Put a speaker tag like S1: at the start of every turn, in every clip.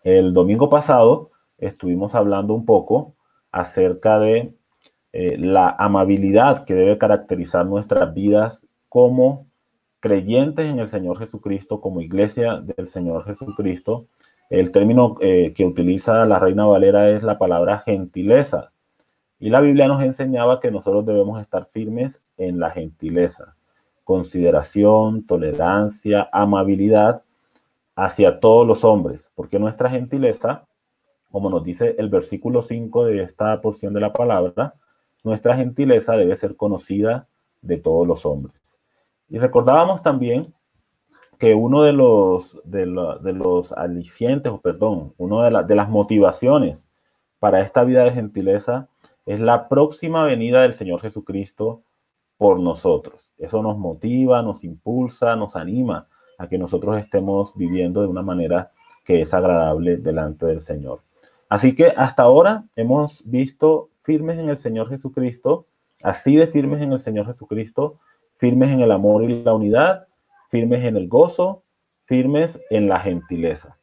S1: El domingo pasado estuvimos hablando un poco acerca de la amabilidad que debe caracterizar nuestras vidas como creyentes en el Señor Jesucristo, como iglesia del Señor Jesucristo. El término que utiliza la Reina Valera es la palabra gentileza. Y la Biblia nos enseñaba que nosotros debemos estar firmes en la gentileza, consideración, tolerancia, amabilidad hacia todos los hombres, porque nuestra gentileza, como nos dice el versículo 5 de esta porción de la palabra, nuestra gentileza debe ser conocida de todos los hombres. Y recordábamos también que uno de los alicientes, o perdón, una de las motivaciones para esta vida de gentileza es la próxima venida del Señor Jesucristo por nosotros. Eso nos motiva, nos impulsa, nos anima a que nosotros estemos viviendo de una manera que es agradable delante del Señor. Así que hasta ahora hemos visto firmes en el Señor Jesucristo, así de firmes en el Señor Jesucristo, firmes en el amor y la unidad, firmes en el gozo, firmes en la gentileza.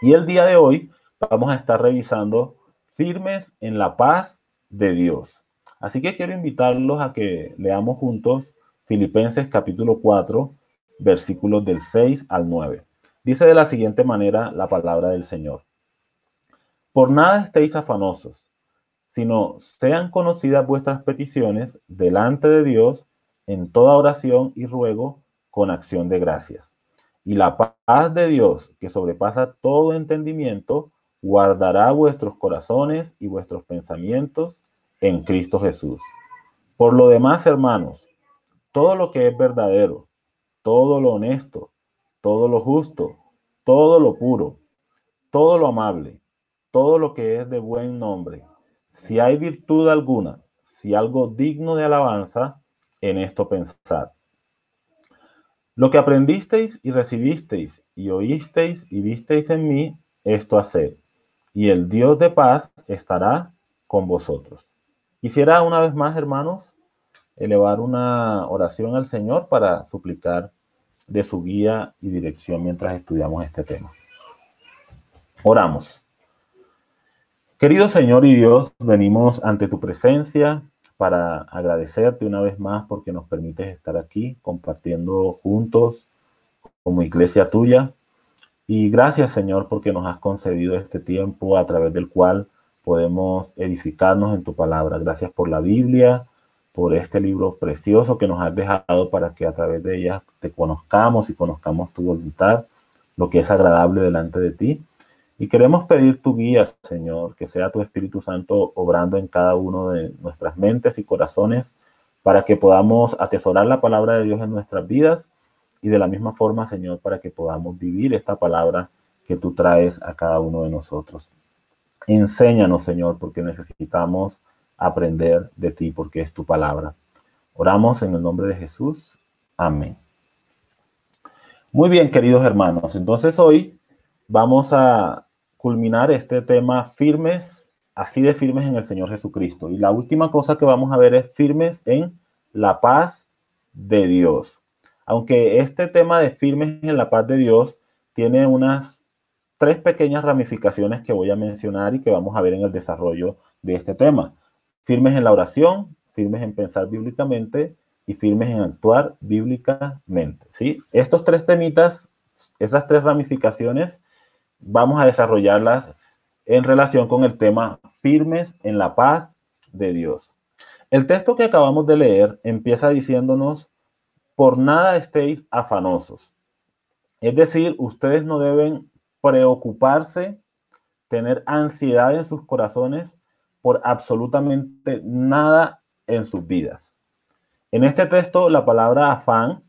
S1: Y el día de hoy vamos a estar revisando firmes en la paz de Dios. Así que quiero invitarlos a que leamos juntos Filipenses capítulo 4, versículos del 6 al 9. Dice de la siguiente manera la palabra del Señor. Por nada estéis afanosos, sino sean conocidas vuestras peticiones delante de Dios en toda oración y ruego con acción de gracias. Y la paz de Dios, que sobrepasa todo entendimiento, guardará vuestros corazones y vuestros pensamientos en Cristo Jesús. Por lo demás, hermanos, todo lo que es verdadero, todo lo honesto, todo lo justo, todo lo puro, todo lo amable, todo lo que es de buen nombre, si hay virtud alguna, si algo digno de alabanza, en esto pensad. Lo que aprendisteis y recibisteis y oísteis y visteis en mí, esto haced, y el Dios de paz estará con vosotros. Quisiera una vez más, hermanos, elevar una oración al Señor para suplicar de su guía y dirección mientras estudiamos este tema. Oramos. Querido Señor y Dios, venimos ante tu presencia para agradecerte una vez más porque nos permites estar aquí compartiendo juntos como iglesia tuya. Y gracias, Señor, porque nos has concedido este tiempo a través del cual podemos edificarnos en tu palabra. Gracias por la Biblia, por este libro precioso que nos has dejado para que a través de ella te conozcamos y conozcamos tu voluntad, lo que es agradable delante de ti. Y queremos pedir tu guía, Señor, que sea tu Espíritu Santo obrando en cada uno de nuestras mentes y corazones para que podamos atesorar la palabra de Dios en nuestras vidas y de la misma forma, Señor, para que podamos vivir esta palabra que tú traes a cada uno de nosotros. Enséñanos, Señor, porque necesitamos aprender de ti, porque es tu palabra. Oramos en el nombre de Jesús. Amén. Muy bien, queridos hermanos. Entonces hoy vamos a culminar este tema firmes, así de firmes en el Señor Jesucristo. Y la última cosa que vamos a ver es firmes en la paz de Dios. Aunque este tema de firmes en la paz de Dios tiene unas tres pequeñas ramificaciones que voy a mencionar y que vamos a ver en el desarrollo de este tema. Firmes en la oración, firmes en pensar bíblicamente y firmes en actuar bíblicamente. ¿Sí? Estos tres temitas, esas tres ramificaciones, vamos a desarrollarlas en relación con el tema firmes en la paz de Dios. El texto que acabamos de leer empieza diciéndonos, por nada estéis afanosos. Es decir, ustedes no deben preocuparse, tener ansiedad en sus corazones por absolutamente nada en sus vidas. En este texto, la palabra afán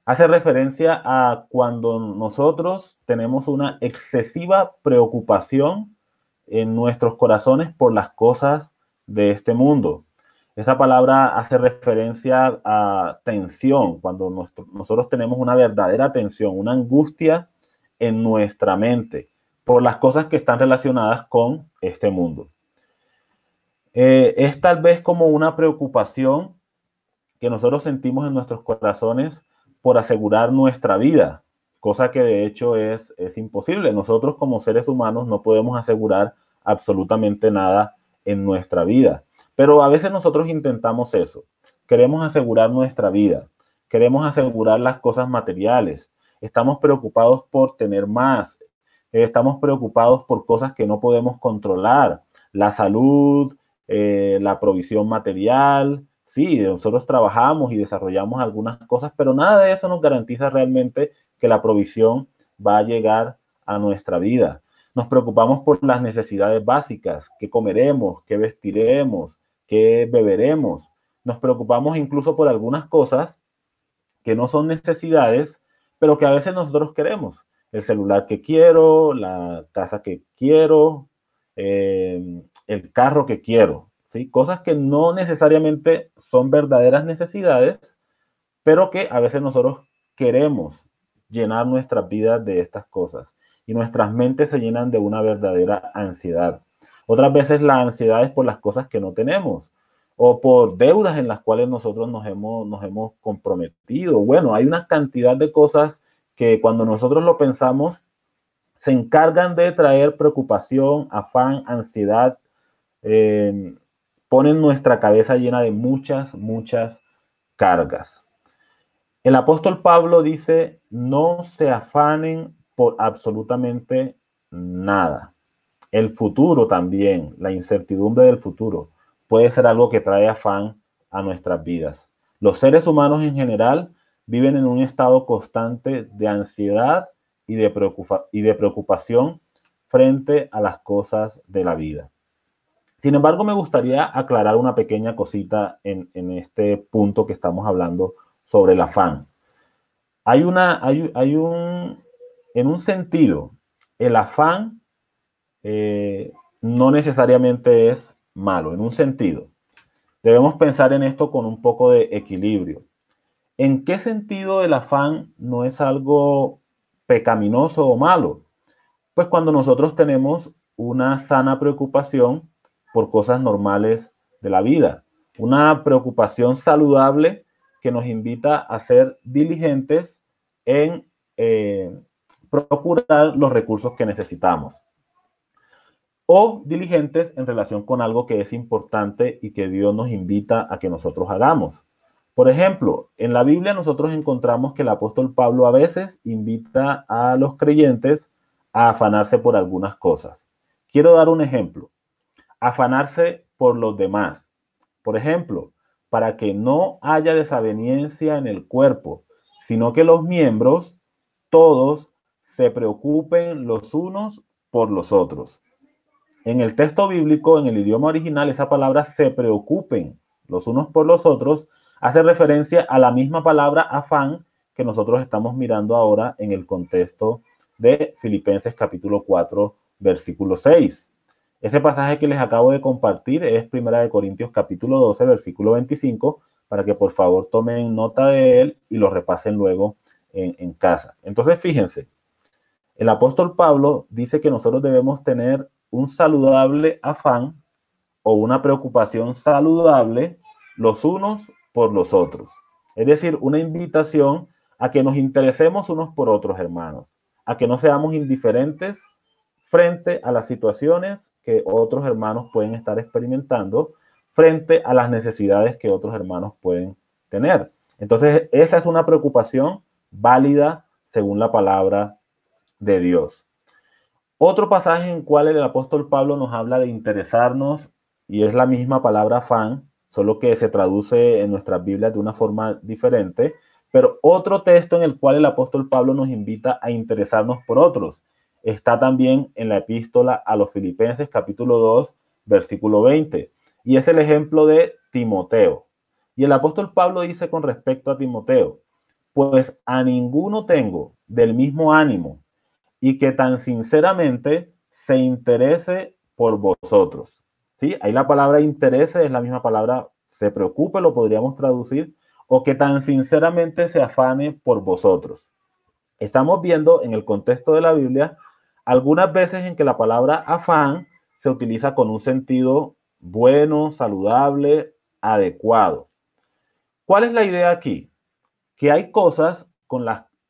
S1: hace referencia a cuando nosotros tenemos una excesiva preocupación en nuestros corazones por las cosas de este mundo. Esa palabra hace referencia a tensión, cuando nosotros tenemos una verdadera tensión, una angustia en nuestra mente por las cosas que están relacionadas con este mundo. Es tal vez como una preocupación que nosotros sentimos en nuestros corazones por asegurar nuestra vida, cosa que de hecho es imposible. Nosotros como seres humanos no podemos asegurar absolutamente nada en nuestra vida, pero a veces nosotros intentamos eso. Queremos asegurar nuestra vida, queremos asegurar las cosas materiales, estamos preocupados por tener más, estamos preocupados por cosas que no podemos controlar, la salud, la provisión material. Sí, nosotros trabajamos y desarrollamos algunas cosas, pero nada de eso nos garantiza realmente que la provisión va a llegar a nuestra vida. Nos preocupamos por las necesidades básicas, qué comeremos, qué vestiremos, qué beberemos. Nos preocupamos incluso por algunas cosas que no son necesidades, pero que a veces nosotros queremos. El celular que quiero, la casa que quiero, el carro que quiero, ¿sí? Cosas que no necesariamente son verdaderas necesidades, pero que a veces nosotros queremos llenar nuestras vidas de estas cosas y nuestras mentes se llenan de una verdadera ansiedad. Otras veces la ansiedad es por las cosas que no tenemos o por deudas en las cuales nosotros nos hemos comprometido. Bueno, hay una cantidad de cosas que cuando nosotros lo pensamos se encargan de traer preocupación, afán, ansiedad, ponen nuestra cabeza llena de muchas cargas. El apóstol Pablo dice, no se afanen por absolutamente nada. El futuro también, la incertidumbre del futuro, puede ser algo que trae afán a nuestras vidas. Los seres humanos en general viven en un estado constante de ansiedad y de preocupación frente a las cosas de la vida. Sin embargo, me gustaría aclarar una pequeña cosita en este punto que estamos hablando sobre el afán. En un sentido, el afán no necesariamente es malo, en un sentido. Debemos pensar en esto con un poco de equilibrio. ¿En qué sentido el afán no es algo pecaminoso o malo? Pues cuando nosotros tenemos una sana preocupación por cosas normales de la vida, una preocupación saludable que nos invita a ser diligentes en procurar los recursos que necesitamos o diligentes en relación con algo que es importante y que Dios nos invita a que nosotros hagamos. Por ejemplo, en la Biblia nosotros encontramos que el apóstol Pablo a veces invita a los creyentes a afanarse por algunas cosas. Quiero dar un ejemplo. Afanarse por los demás. Por ejemplo, para que no haya desaveniencia en el cuerpo, sino que los miembros, todos, se preocupen los unos por los otros. En el texto bíblico, en el idioma original, esa palabra se preocupen los unos por los otros hace referencia a la misma palabra afán que nosotros estamos mirando ahora en el contexto de Filipenses capítulo 4, versículo 6. Ese pasaje que les acabo de compartir es 1 Corintios capítulo 12, versículo 25, para que por favor tomen nota de él y lo repasen luego en casa. Entonces, fíjense, el apóstol Pablo dice que nosotros debemos tener un saludable afán o una preocupación saludable los unos por los otros. Es decir, una invitación a que nos interesemos unos por otros, hermanos, a que no seamos indiferentes frente a las situaciones que otros hermanos pueden estar experimentando, frente a las necesidades que otros hermanos pueden tener. Entonces, esa es una preocupación válida según la palabra de Dios. Otro pasaje en el cual el apóstol Pablo nos habla de interesarnos, y es la misma palabra afán, solo que se traduce en nuestras Biblias de una forma diferente, pero otro texto en el cual el apóstol Pablo nos invita a interesarnos por otros está también en la epístola a los Filipenses capítulo 2, versículo 20, y es el ejemplo de Timoteo. Y el apóstol Pablo dice con respecto a Timoteo, pues a ninguno tengo del mismo ánimo y que tan sinceramente se interese por vosotros. ¿Sí? Ahí la palabra interese es la misma palabra se preocupe, lo podríamos traducir, o que tan sinceramente se afane por vosotros. Estamos viendo en el contexto de la Biblia algunas veces en que la palabra afán se utiliza con un sentido bueno, saludable, adecuado. ¿Cuál es la idea aquí? Que hay cosas con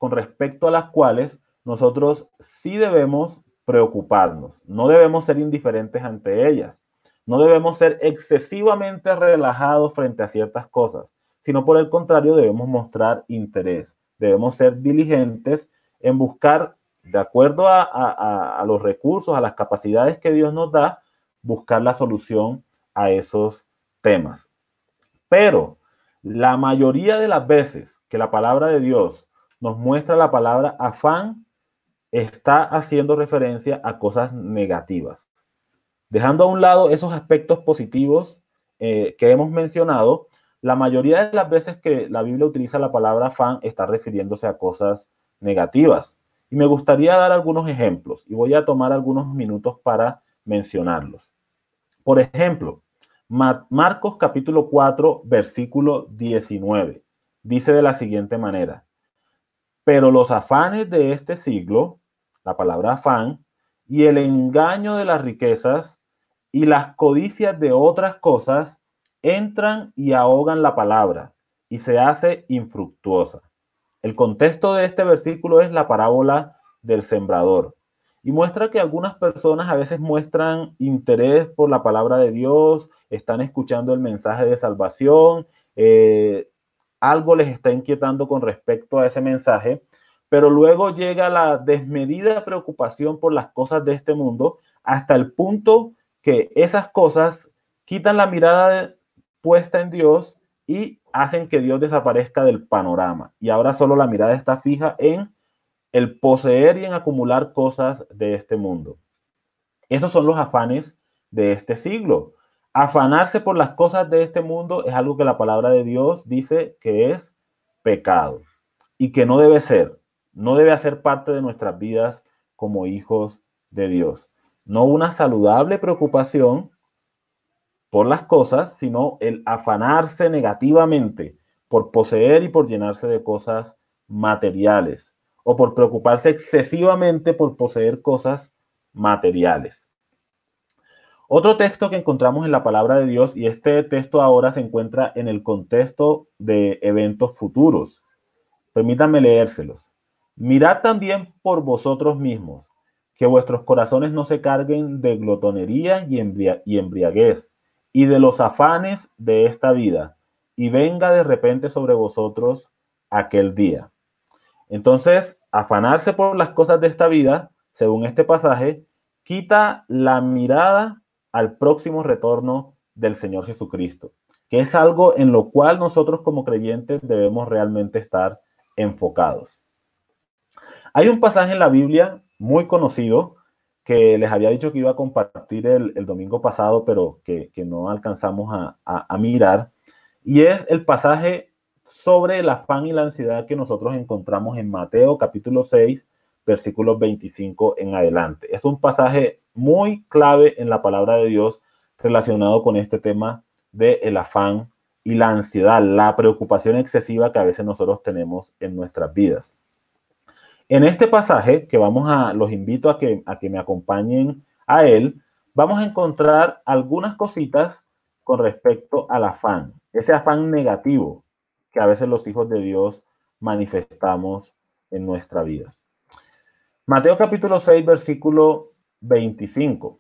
S1: con respecto a las cuales nosotros sí debemos preocuparnos. No debemos ser indiferentes ante ellas. No debemos ser excesivamente relajados frente a ciertas cosas, sino por el contrario debemos mostrar interés. Debemos ser diligentes en buscar, de acuerdo a los recursos, a las capacidades que Dios nos da, buscar la solución a esos temas. Pero la mayoría de las veces que la palabra de Dios nos muestra la palabra afán, está haciendo referencia a cosas negativas. Dejando a un lado esos aspectos positivos que hemos mencionado, la mayoría de las veces que la Biblia utiliza la palabra afán está refiriéndose a cosas negativas. Y me gustaría dar algunos ejemplos y voy a tomar algunos minutos para mencionarlos. Por ejemplo, Marcos capítulo 4, versículo 19, dice de la siguiente manera: pero los afanes de este siglo, la palabra afán, y el engaño de las riquezas y las codicias de otras cosas entran y ahogan la palabra y se hace infructuosa. El contexto de este versículo es la parábola del sembrador y muestra que algunas personas a veces muestran interés por la palabra de Dios, están escuchando el mensaje de salvación, algo les está inquietando con respecto a ese mensaje, pero luego llega la desmedida preocupación por las cosas de este mundo hasta el punto que esas cosas quitan la mirada puesta en Dios y hacen que Dios desaparezca del panorama. Y ahora solo la mirada está fija en el poseer y en acumular cosas de este mundo. Esos son los afanes de este siglo. Afanarse por las cosas de este mundo es algo que la palabra de Dios dice que es pecado y que no debe ser, no debe hacer parte de nuestras vidas como hijos de Dios. No una saludable preocupación por las cosas, sino el afanarse negativamente por poseer y por llenarse de cosas materiales, o por preocuparse excesivamente por poseer cosas materiales. Otro texto que encontramos en la palabra de Dios, y este texto ahora se encuentra en el contexto de eventos futuros. Permítanme leérselos. Mirad también por vosotros mismos, que vuestros corazones no se carguen de glotonería y embriaguez, y de los afanes de esta vida, y venga de repente sobre vosotros aquel día. Entonces, afanarse por las cosas de esta vida, según este pasaje, quita la mirada al próximo retorno del Señor Jesucristo, que es algo en lo cual nosotros como creyentes debemos realmente estar enfocados. Hay un pasaje en la Biblia muy conocido que les había dicho que iba a compartir el domingo pasado, pero que no alcanzamos a mirar, y es el pasaje sobre el afán y la ansiedad que nosotros encontramos en Mateo capítulo 6, versículos 25 en adelante. Es un pasaje muy clave en la palabra de Dios relacionado con este tema del afán y la ansiedad, la preocupación excesiva que a veces nosotros tenemos en nuestras vidas. En este pasaje, que los invito a que me acompañen a él, vamos a encontrar algunas cositas con respecto al afán, ese afán negativo que a veces los hijos de Dios manifestamos en nuestra vida. Mateo capítulo 6, versículo 25,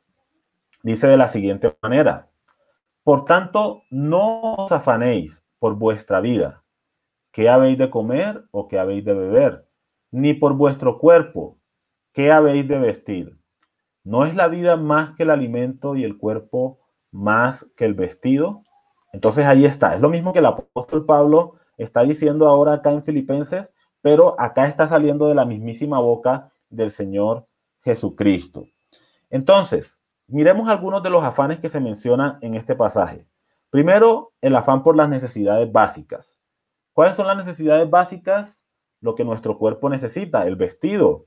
S1: dice de la siguiente manera: por tanto, no os afanéis por vuestra vida, qué habéis de comer o qué habéis de beber, ni por vuestro cuerpo, qué habéis de vestir. ¿No es la vida más que el alimento y el cuerpo más que el vestido? Entonces ahí está. Es lo mismo que el apóstol Pablo está diciendo ahora acá en Filipenses, pero acá está saliendo de la mismísima boca del Señor Jesucristo. Entonces, miremos algunos de los afanes que se mencionan en este pasaje. Primero, el afán por las necesidades básicas. ¿Cuáles son las necesidades básicas? Lo que nuestro cuerpo necesita: el vestido,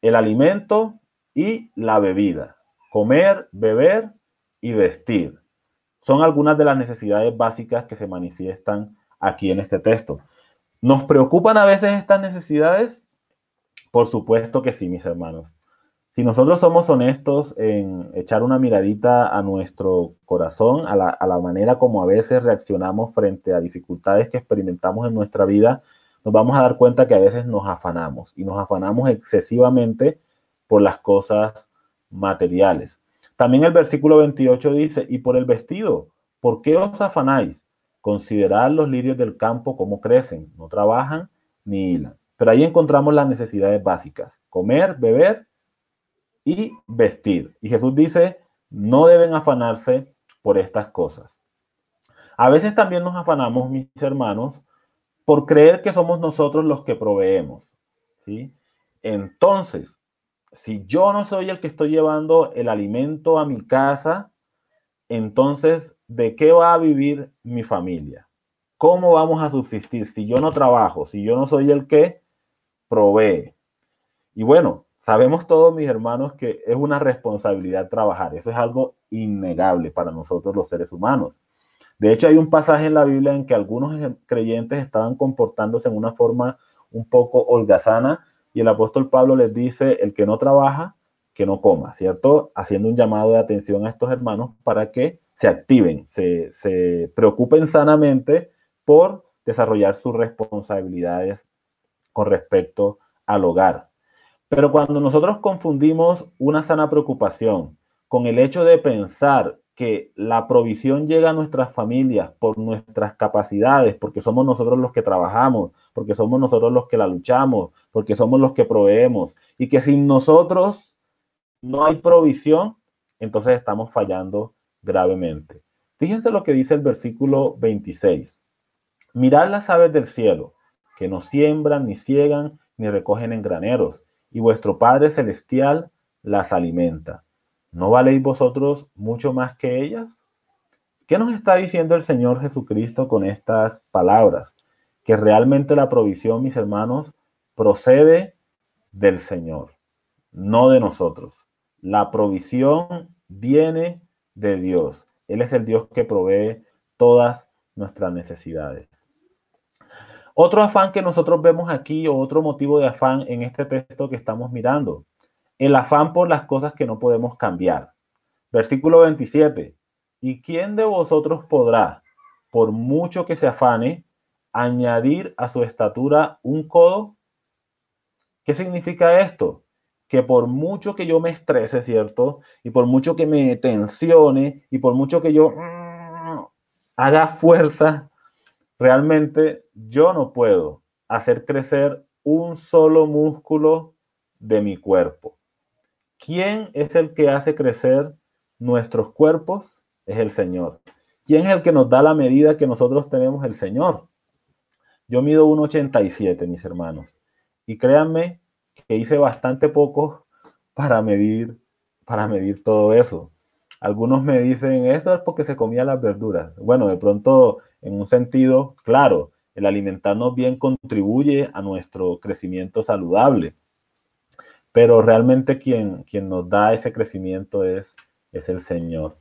S1: el alimento y la bebida. Comer, beber y vestir. Son algunas de las necesidades básicas que se manifiestan aquí en este texto. ¿Nos preocupan a veces estas necesidades? Por supuesto que sí, mis hermanos. Si nosotros somos honestos en echar una miradita a nuestro corazón, a la manera como a veces reaccionamos frente a dificultades que experimentamos en nuestra vida, nos vamos a dar cuenta que a veces nos afanamos y nos afanamos excesivamente por las cosas materiales. También el versículo 28 dice, y por el vestido, ¿por qué os afanáis? Considerad los lirios del campo cómo crecen, no trabajan ni hilan. Pero ahí encontramos las necesidades básicas, comer, beber y vestir. Y Jesús dice, no deben afanarse por estas cosas. A veces también nos afanamos, mis hermanos, por creer que somos nosotros los que proveemos, ¿sí? Entonces, si yo no soy el que estoy llevando el alimento a mi casa, entonces, ¿de qué va a vivir mi familia? ¿Cómo vamos a subsistir si yo no trabajo, si yo no soy el que provee? Y bueno, sabemos todos, mis hermanos, que es una responsabilidad trabajar. Eso es algo innegable para nosotros los seres humanos. De hecho, hay un pasaje en la Biblia en que algunos creyentes estaban comportándose en una forma un poco holgazana y el apóstol Pablo les dice, el que no trabaja, que no coma, ¿cierto? Haciendo un llamado de atención a estos hermanos para que se activen, se preocupen sanamente por desarrollar sus responsabilidades con respecto al hogar. Pero cuando nosotros confundimos una sana preocupación con el hecho de pensar que la provisión llega a nuestras familias por nuestras capacidades, porque somos nosotros los que trabajamos, porque somos nosotros los que la luchamos, porque somos los que proveemos, y que sin nosotros no hay provisión, entonces estamos fallando gravemente. Fíjense lo que dice el versículo 26. Mirad las aves del cielo, que no siembran, ni ciegan, ni recogen en graneros, y vuestro Padre Celestial las alimenta. ¿No valéis vosotros mucho más que ellas? ¿Qué nos está diciendo el Señor Jesucristo con estas palabras? Que realmente la provisión, mis hermanos, procede del Señor, no de nosotros. La provisión viene de Dios. Él es el Dios que provee todas nuestras necesidades. Otro afán que nosotros vemos aquí, o otro motivo de afán en este texto que estamos mirando, el afán por las cosas que no podemos cambiar. Versículo 27. ¿Y quién de vosotros podrá, por mucho que se afane, añadir a su estatura un codo? ¿Qué significa esto? Que por mucho que yo me estrese, ¿cierto? Y por mucho que me tensione, y por mucho que yo haga fuerza, realmente yo no puedo hacer crecer un solo músculo de mi cuerpo. ¿Quién es el que hace crecer nuestros cuerpos? Es el Señor. ¿Quién es el que nos da la medida que nosotros tenemos? El Señor. Yo mido 1,87, mis hermanos. Y créanme que hice bastante poco para medir todo eso. Algunos me dicen, eso es porque se comía las verduras. Bueno, de pronto, en un sentido, claro, el alimentarnos bien contribuye a nuestro crecimiento saludable. Pero realmente quien nos da ese crecimiento es el Señor.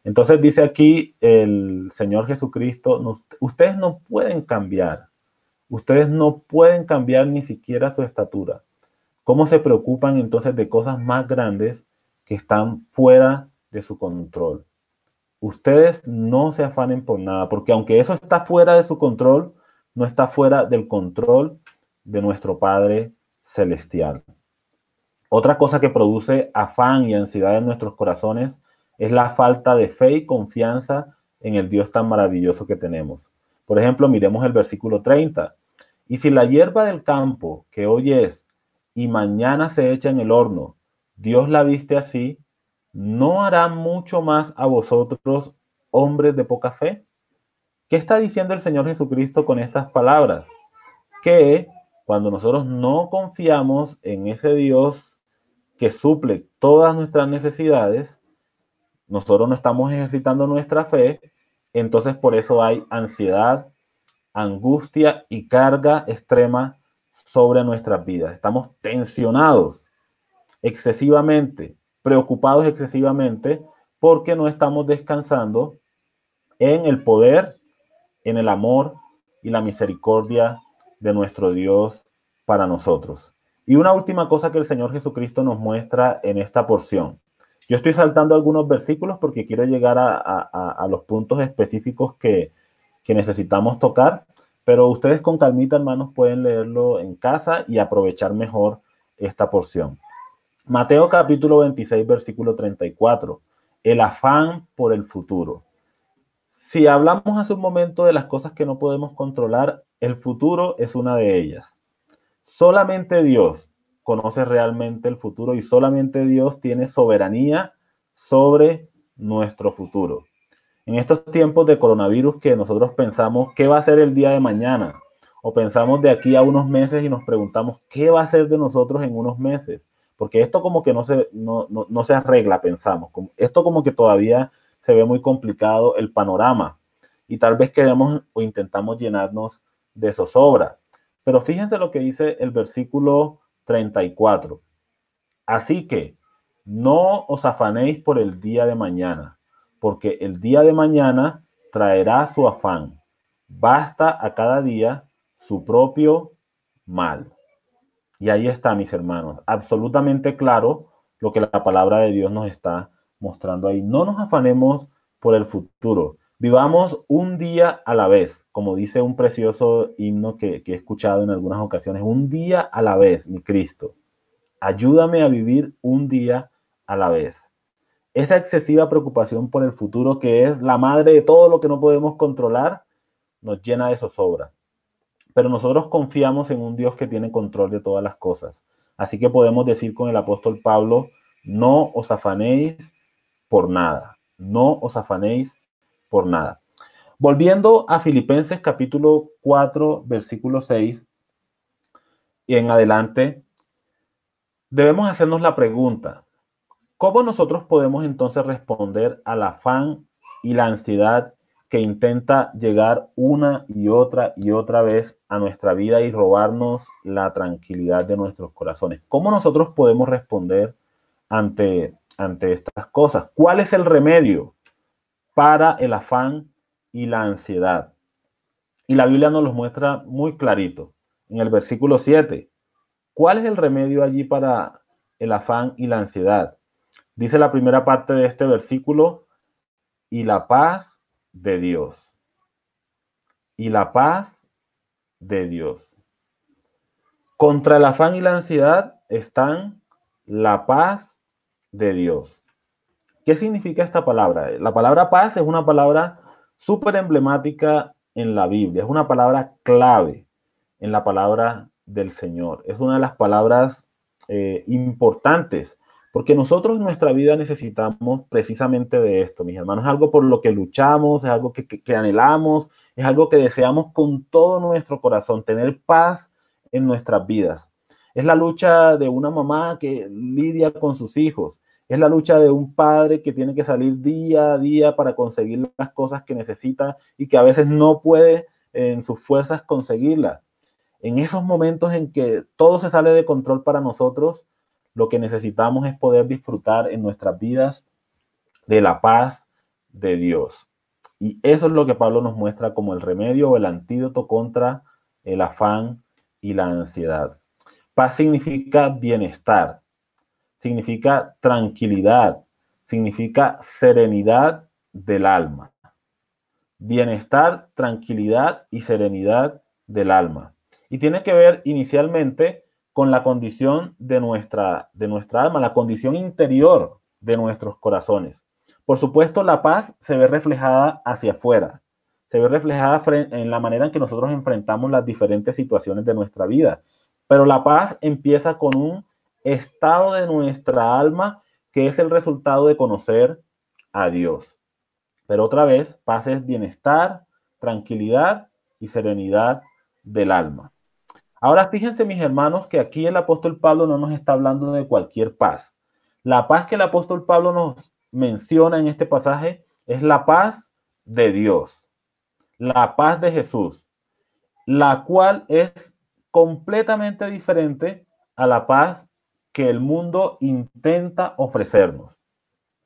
S1: Entonces dice aquí el Señor Jesucristo, ustedes no pueden cambiar. Ustedes no pueden cambiar ni siquiera su estatura. ¿Cómo se preocupan entonces de cosas más grandes que están fuera de su control? Ustedes no se afanen por nada, porque aunque eso está fuera de su control, no está fuera del control de nuestro Padre Celestial. Otra cosa que produce afán y ansiedad en nuestros corazones es la falta de fe y confianza en el Dios tan maravilloso que tenemos. Por ejemplo, miremos el versículo 30. Y si la hierba del campo, que hoy es y mañana se echa en el horno, Dios la viste así, ¿no hará mucho más a vosotros, hombres de poca fe? ¿Qué está diciendo el Señor Jesucristo con estas palabras? Que cuando nosotros no confiamos en ese Dios que suple todas nuestras necesidades, nosotros no estamos ejercitando nuestra fe, entonces por eso hay ansiedad, angustia y carga extrema sobre nuestras vidas. Estamos tensionados excesivamente, preocupados excesivamente, porque no estamos descansando en el poder, en el amor y la misericordia de nuestro Dios para nosotros. Y una última cosa que el Señor Jesucristo nos muestra en esta porción. Yo estoy saltando algunos versículos porque quiero llegar a los puntos específicos que necesitamos tocar, Pero ustedes con calmita, hermanos, pueden leerlo en casa y aprovechar mejor esta porción. Mateo capítulo 26, versículo 34. El afán por el futuro. Si hablamos hace un momento de las cosas que no podemos controlar, el futuro es una de ellas. Solamente Dios conoce realmente el futuro y solamente Dios tiene soberanía sobre nuestro futuro. En estos tiempos de coronavirus que nosotros pensamos qué va a ser el día de mañana, o pensamos de aquí a unos meses y nos preguntamos qué va a ser de nosotros en unos meses, porque esto como que no se arregla, pensamos. Esto como que todavía se ve muy complicado el panorama y tal vez queremos o intentamos llenarnos de zozobra. Pero fíjense lo que dice el versículo 34. Así que no os afanéis por el día de mañana, porque el día de mañana traerá su afán. Basta a cada día su propio mal. Y ahí está, mis hermanos, absolutamente claro lo que la palabra de Dios nos está mostrando ahí. No nos afanemos por el futuro. Vivamos un día a la vez, como dice un precioso himno que he escuchado en algunas ocasiones. Un día a la vez, mi Cristo. Ayúdame a vivir un día a la vez. Esa excesiva preocupación por el futuro, que es la madre de todo lo que no podemos controlar, nos llena de zozobra. Pero nosotros confiamos en un Dios que tiene control de todas las cosas. Así que podemos decir con el apóstol Pablo, no os afanéis por nada. No os afanéis por nada. Volviendo a Filipenses capítulo 4, versículo 6 y en adelante, debemos hacernos la pregunta, ¿cómo nosotros podemos entonces responder al afán y la ansiedad que intenta llegar una y otra vez a nuestra vida y robarnos la tranquilidad de nuestros corazones? ¿Cómo nosotros podemos responder ante estas cosas? ¿Cuál es el remedio para el afán y la ansiedad? Y la Biblia nos los muestra muy clarito en el versículo 7. ¿Cuál es el remedio allí para el afán y la ansiedad? Dice la primera parte de este versículo, y la paz de Dios. Y la paz de Dios. Contra el afán y la ansiedad están la paz de Dios. ¿Qué significa esta palabra? La palabra paz es una palabra súper emblemática en la Biblia. Es una palabra clave en la palabra del Señor. Es una de las palabras importantes, porque nosotros en nuestra vida necesitamos precisamente de esto, mis hermanos. Es algo por lo que luchamos, es algo que anhelamos, es algo que deseamos con todo nuestro corazón, tener paz en nuestras vidas. Es la lucha de una mamá que lidia con sus hijos. Es la lucha de un padre que tiene que salir día a día para conseguir las cosas que necesita y que a veces no puede en sus fuerzas conseguirlas. En esos momentos en que todo se sale de control para nosotros, lo que necesitamos es poder disfrutar en nuestras vidas de la paz de Dios. Y eso es lo que Pablo nos muestra como el remedio o el antídoto contra el afán y la ansiedad. Paz significa bienestar, significa tranquilidad, significa serenidad del alma. Bienestar, tranquilidad y serenidad del alma. Y tiene que ver inicialmente con la condición de nuestra alma, la condición interior de nuestros corazones. Por supuesto, la paz se ve reflejada hacia afuera, se ve reflejada en la manera en que nosotros enfrentamos las diferentes situaciones de nuestra vida. Pero la paz empieza con un estado de nuestra alma que es el resultado de conocer a Dios. Pero otra vez, paz es bienestar, tranquilidad y serenidad del alma. Ahora fíjense, mis hermanos, que aquí el apóstol Pablo no nos está hablando de cualquier paz. La paz que el apóstol Pablo nos menciona en este pasaje es la paz de Dios, la paz de Jesús, la cual es completamente diferente a la paz que el mundo intenta ofrecernos.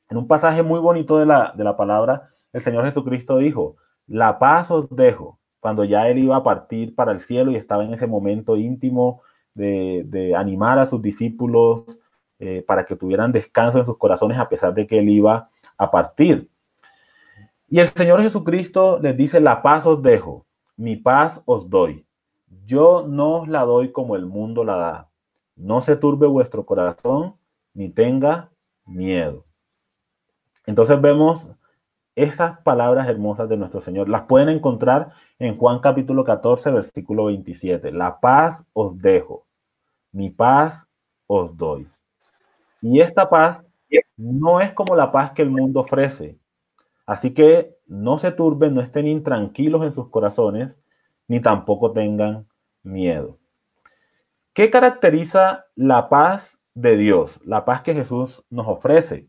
S1: En un pasaje muy bonito de la palabra, el Señor Jesucristo dijo, la paz os dejo, cuando ya Él iba a partir para el cielo y estaba en ese momento íntimo de animar a sus discípulos para que tuvieran descanso en sus corazones a pesar de que Él iba a partir. Y el Señor Jesucristo les dice, la paz os dejo, mi paz os doy. Yo no os la doy como el mundo la da. No se turbe vuestro corazón, ni tenga miedo. Entonces vemos esas palabras hermosas de nuestro Señor. Las pueden encontrar en Juan capítulo 14, versículo 27. La paz os dejo, mi paz os doy. Y esta paz no es como la paz que el mundo ofrece. Así que no se turben, no estén intranquilos en sus corazones, ni tampoco tengan miedo. ¿Qué caracteriza la paz de Dios? La paz que Jesús nos ofrece.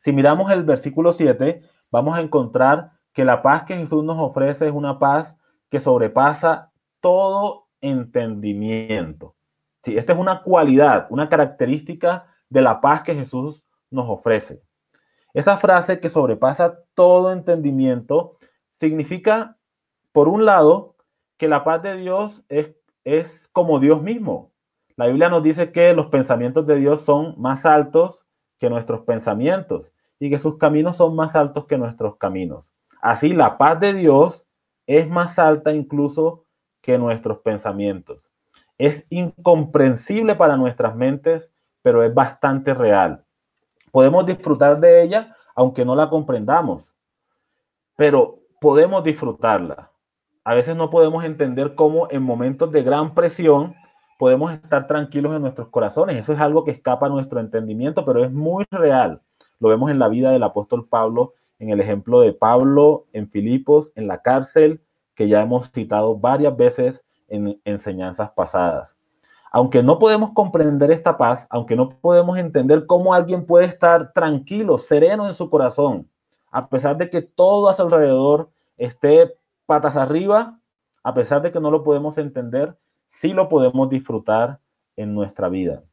S1: Si miramos el versículo 7, vamos a encontrar que la paz que Jesús nos ofrece es una paz que sobrepasa todo entendimiento. Sí, esta es una cualidad, una característica de la paz que Jesús nos ofrece. Esa frase que sobrepasa todo entendimiento significa, por un lado, que la paz de Dios es como Dios mismo. La Biblia nos dice que los pensamientos de Dios son más altos que nuestros pensamientos y que sus caminos son más altos que nuestros caminos. Así, la paz de Dios es más alta incluso que nuestros pensamientos. Es incomprensible para nuestras mentes, pero es bastante real. Podemos disfrutar de ella aunque no la comprendamos, pero podemos disfrutarla. A veces no podemos entender cómo en momentos de gran presión podemos estar tranquilos en nuestros corazones. Eso es algo que escapa a nuestro entendimiento, pero es muy real. Lo vemos en la vida del apóstol Pablo, en el ejemplo de Pablo en Filipos, en la cárcel, que ya hemos citado varias veces en enseñanzas pasadas. Aunque no podemos comprender esta paz, aunque no podemos entender cómo alguien puede estar tranquilo, sereno en su corazón, a pesar de que todo a su alrededor esté patas arriba, a pesar de que no lo podemos entender, sí lo podemos disfrutar en nuestra vida.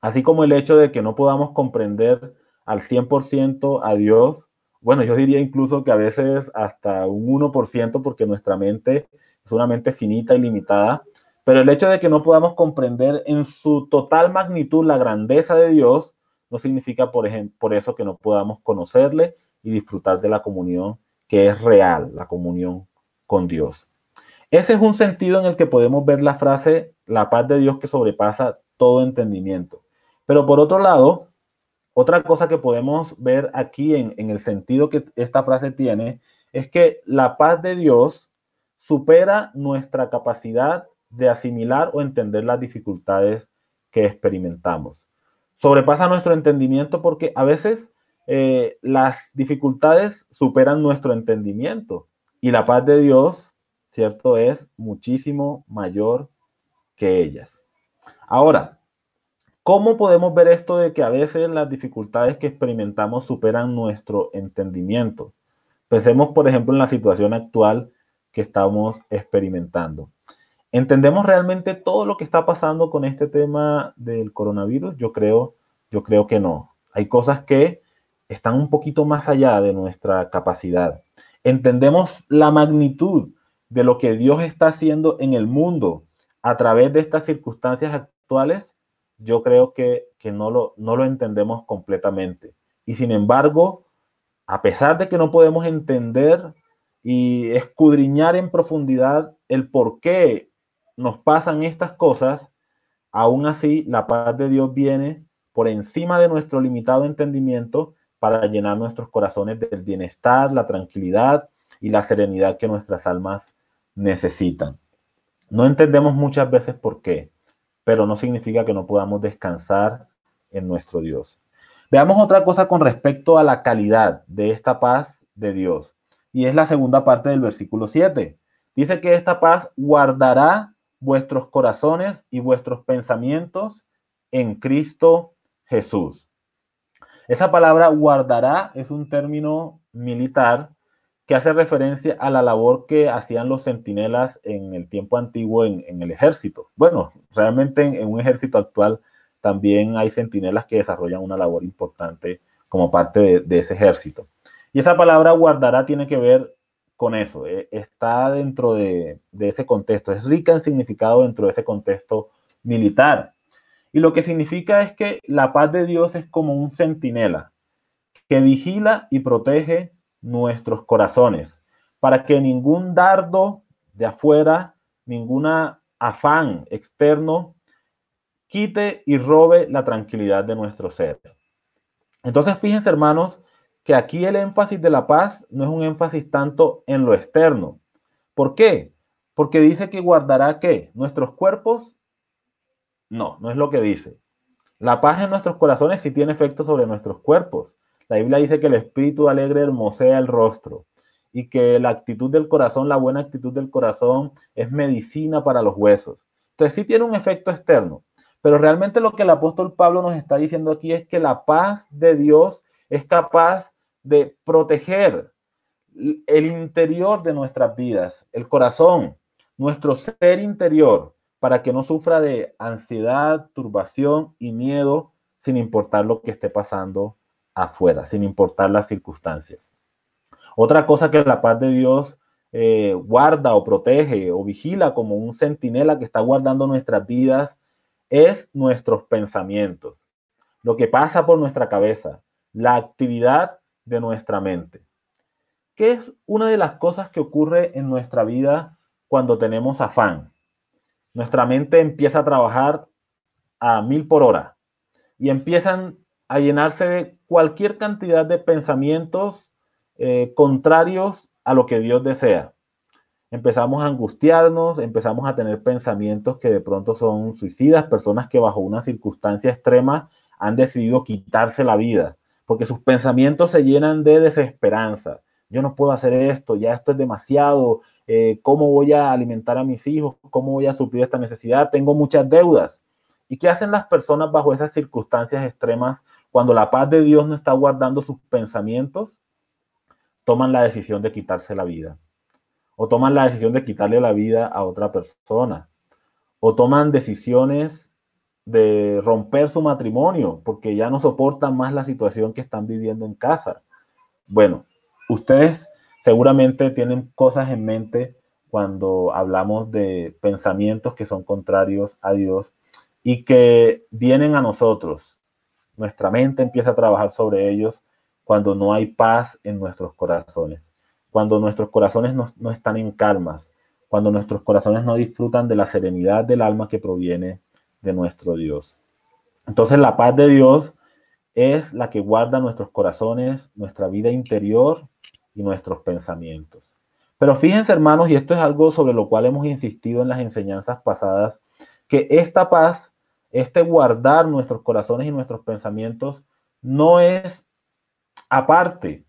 S1: Así como el hecho de que no podamos comprender al 100% a Dios, bueno, yo diría incluso que a veces hasta un 1%, porque nuestra mente es una mente finita y limitada, pero el hecho de que no podamos comprender en su total magnitud la grandeza de Dios no significa, por eso que no podamos conocerle y disfrutar de la comunión que es real, la comunión con Dios. Ese es un sentido en el que podemos ver la frase, la paz de Dios que sobrepasa todo entendimiento. Pero por otro lado, otra cosa que podemos ver aquí en el sentido que esta frase tiene es que la paz de Dios supera nuestra capacidad de asimilar o entender las dificultades que experimentamos. Sobrepasa nuestro entendimiento porque a veces las dificultades superan nuestro entendimiento y la paz de Dios, ¿cierto?, es muchísimo mayor que ellas. Ahora, ¿cómo podemos ver esto de que a veces las dificultades que experimentamos superan nuestro entendimiento? Pensemos, por ejemplo, en la situación actual que estamos experimentando. ¿Entendemos realmente todo lo que está pasando con este tema del coronavirus? Yo creo que no. Hay cosas que están un poquito más allá de nuestra capacidad. ¿Entendemos la magnitud de lo que Dios está haciendo en el mundo a través de estas circunstancias actuales? Yo creo que no lo entendemos completamente. Y sin embargo, a pesar de que no podemos entender y escudriñar en profundidad el por qué nos pasan estas cosas, aún así la paz de Dios viene por encima de nuestro limitado entendimiento para llenar nuestros corazones del bienestar, la tranquilidad y la serenidad que nuestras almas necesitan. No entendemos muchas veces por qué, pero no significa que no podamos descansar en nuestro Dios. Veamos otra cosa con respecto a la calidad de esta paz de Dios, y es la segunda parte del versículo 7. Dice que esta paz guardará vuestros corazones y vuestros pensamientos en Cristo Jesús. Esa palabra guardará es un término militar que hace referencia a la labor que hacían los centinelas en el tiempo antiguo en el ejército. Bueno, realmente en un ejército actual también hay centinelas que desarrollan una labor importante como parte de ese ejército. Y esa palabra guardará tiene que ver con eso, está dentro de ese contexto, es rica en significado dentro de ese contexto militar. Y lo que significa es que la paz de Dios es como un centinela que vigila y protege nuestros corazones para que ningún dardo de afuera, ningún afán externo quite y robe la tranquilidad de nuestro ser. Entonces, fíjense, hermanos, que aquí el énfasis de la paz no es un énfasis tanto en lo externo. ¿Por qué? Porque dice que guardará ¿qué? Nuestros cuerpos. No, no es lo que dice. La paz en nuestros corazones sí tiene efecto sobre nuestros cuerpos. La Biblia dice que el espíritu alegre hermosea el rostro y que la actitud del corazón, la buena actitud del corazón es medicina para los huesos. Entonces sí tiene un efecto externo, pero realmente lo que el apóstol Pablo nos está diciendo aquí es que la paz de Dios es capaz de proteger el interior de nuestras vidas, el corazón, nuestro ser interior, para que no sufra de ansiedad, turbación y miedo, sin importar lo que esté pasando afuera, sin importar las circunstancias. Otra cosa que la paz de Dios guarda o protege o vigila como un centinela que está guardando nuestras vidas es nuestros pensamientos, lo que pasa por nuestra cabeza, la actividad de nuestra mente. ¿Qué es una de las cosas que ocurre en nuestra vida cuando tenemos afán? Nuestra mente empieza a trabajar a 1000 por hora y empiezan a llenarse de cualquier cantidad de pensamientos contrarios a lo que Dios desea. Empezamos a angustiarnos, empezamos a tener pensamientos que de pronto son suicidas, personas que bajo una circunstancia extrema han decidido quitarse la vida, porque sus pensamientos se llenan de desesperanza. Yo no puedo hacer esto, ya esto es demasiado, ¿cómo voy a alimentar a mis hijos? ¿Cómo voy a suplir esta necesidad? Tengo muchas deudas. ¿Y qué hacen las personas bajo esas circunstancias extremas cuando la paz de Dios no está guardando sus pensamientos? Toman la decisión de quitarse la vida. O toman la decisión de quitarle la vida a otra persona. O toman decisiones de romper su matrimonio porque ya no soportan más la situación que están viviendo en casa. Bueno, ustedes seguramente tienen cosas en mente cuando hablamos de pensamientos que son contrarios a Dios y que vienen a nosotros. Nuestra mente empieza a trabajar sobre ellos cuando no hay paz en nuestros corazones, cuando nuestros corazones no están en calma, cuando nuestros corazones no disfrutan de la serenidad del alma que proviene de nuestro Dios. Entonces la paz de Dios es la que guarda nuestros corazones, nuestra vida interior y nuestros pensamientos. Pero fíjense, hermanos, y esto es algo sobre lo cual hemos insistido en las enseñanzas pasadas, que esta paz, este guardar nuestros corazones y nuestros pensamientos, no es aparte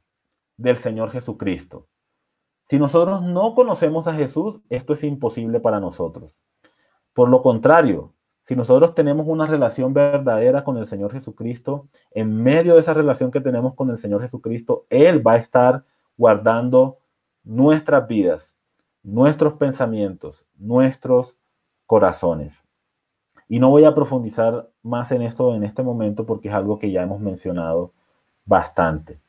S1: del Señor Jesucristo. Si nosotros no conocemos a Jesús, esto es imposible para nosotros. Por lo contrario, si nosotros tenemos una relación verdadera con el Señor Jesucristo, en medio de esa relación que tenemos con el Señor Jesucristo, Él va a estar guardando nuestras vidas, nuestros pensamientos, nuestros corazones. Y no voy a profundizar más en esto en este momento porque es algo que ya hemos mencionado bastante.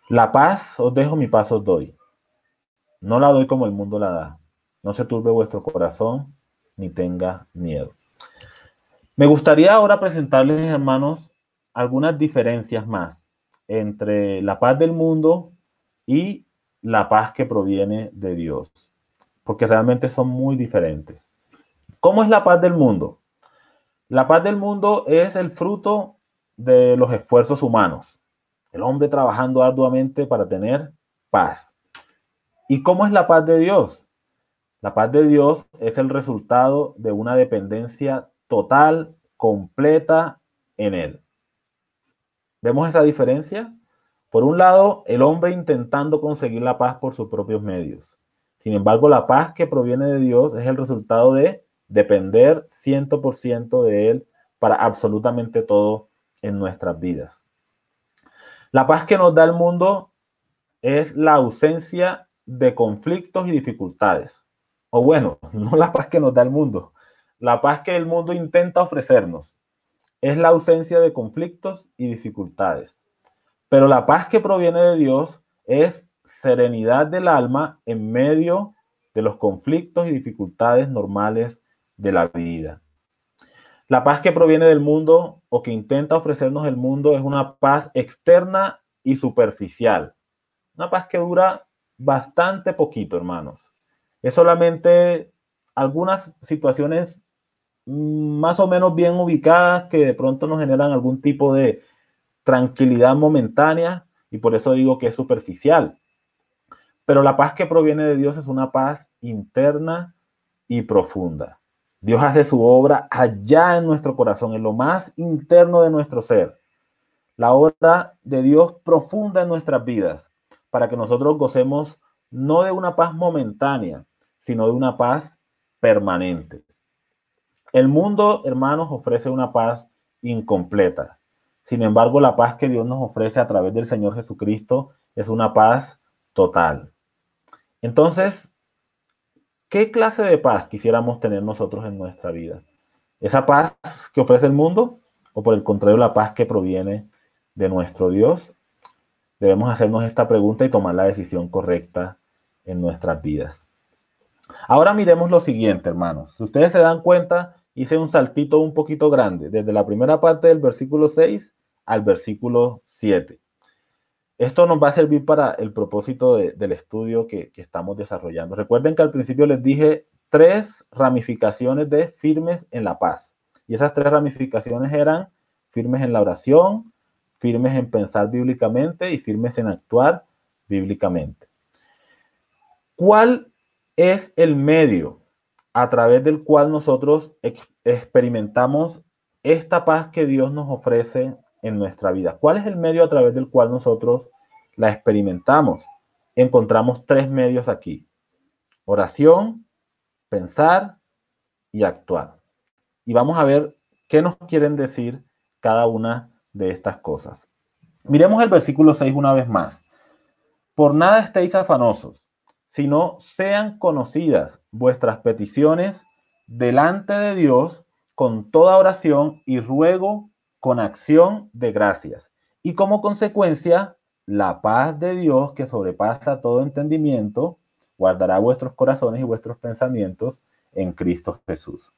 S1: La paz os dejo, mi paz os doy. No la doy como el mundo la da. No se turbe vuestro corazón ni tenga miedo. Me gustaría ahora presentarles, hermanos, algunas diferencias más entre la paz del mundo y la paz que proviene de Dios, porque realmente son muy diferentes. ¿Cómo es la paz del mundo? La paz del mundo es el fruto de los esfuerzos humanos, el hombre trabajando arduamente para tener paz. ¿Y cómo es la paz de Dios? La paz de Dios es el resultado de una dependencia total, completa en Él. ¿Vemos esa diferencia? Por un lado, el hombre intentando conseguir la paz por sus propios medios. Sin embargo, la paz que proviene de Dios es el resultado de depender 100% de Él para absolutamente todo en nuestras vidas. La paz que nos da el mundo es la ausencia de conflictos y dificultades. O bueno, no la paz que nos da el mundo, la paz que el mundo intenta ofrecernos. Es la ausencia de conflictos y dificultades. Pero la paz que proviene de Dios es serenidad del alma en medio de los conflictos y dificultades normales de la vida. La paz que proviene del mundo o que intenta ofrecernos el mundo es una paz externa y superficial. Una paz que dura bastante poquito, hermanos. Es solamente algunas situaciones más o menos bien ubicadas que de pronto nos generan algún tipo de tranquilidad momentánea, y por eso digo que es superficial. Pero la paz que proviene de Dios es una paz interna y profunda. Dios hace su obra allá en nuestro corazón, en lo más interno de nuestro ser. La obra de Dios profunda en nuestras vidas, para que nosotros gocemos no de una paz momentánea, sino de una paz permanente. El mundo, hermanos, ofrece una paz incompleta. Sin embargo, la paz que Dios nos ofrece a través del Señor Jesucristo es una paz total. Entonces, ¿qué clase de paz quisiéramos tener nosotros en nuestra vida? ¿Esa paz que ofrece el mundo o por el contrario la paz que proviene de nuestro Dios? Debemos hacernos esta pregunta y tomar la decisión correcta en nuestras vidas. Ahora miremos lo siguiente, hermanos. Si ustedes se dan cuenta, hice un saltito un poquito grande, desde la primera parte del versículo 6 al versículo 7. Esto nos va a servir para el propósito del estudio que estamos desarrollando. Recuerden que al principio les dije 3 ramificaciones de firmes en la paz. Y esas 3 ramificaciones eran firmes en la oración, firmes en pensar bíblicamente y firmes en actuar bíblicamente. ¿Cuál es el medio a través del cual nosotros experimentamos esta paz que Dios nos ofrece en nuestra vida? ¿Cuál es el medio a través del cual nosotros la experimentamos? Encontramos 3 medios aquí: oración, pensar y actuar. Y vamos a ver qué nos quieren decir cada una de estas cosas. Miremos el versículo 6 una vez más. Por nada estéis afanosos, sino sean conocidas vuestras peticiones delante de Dios con toda oración y ruego con acción de gracias. Y como consecuencia, la paz de Dios, que sobrepasa todo entendimiento, guardará vuestros corazones y vuestros pensamientos en Cristo Jesús.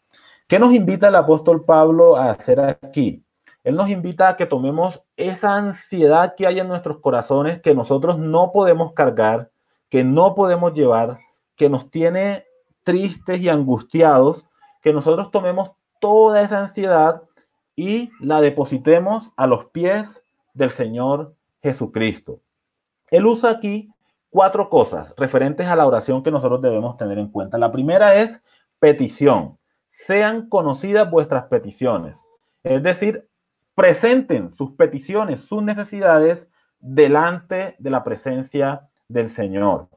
S1: ¿Qué nos invita el apóstol Pablo a hacer aquí? Él nos invita a que tomemos esa ansiedad que hay en nuestros corazones, que nosotros no podemos cargar, que no podemos llevar, que nos tiene tristes y angustiados, que nosotros tomemos toda esa ansiedad y la depositemos a los pies del Señor Jesucristo. Él usa aquí 4 cosas referentes a la oración que nosotros debemos tener en cuenta. La primera es petición. Sean conocidas vuestras peticiones. Es decir, presenten sus peticiones, sus necesidades delante de la presencia del Señor.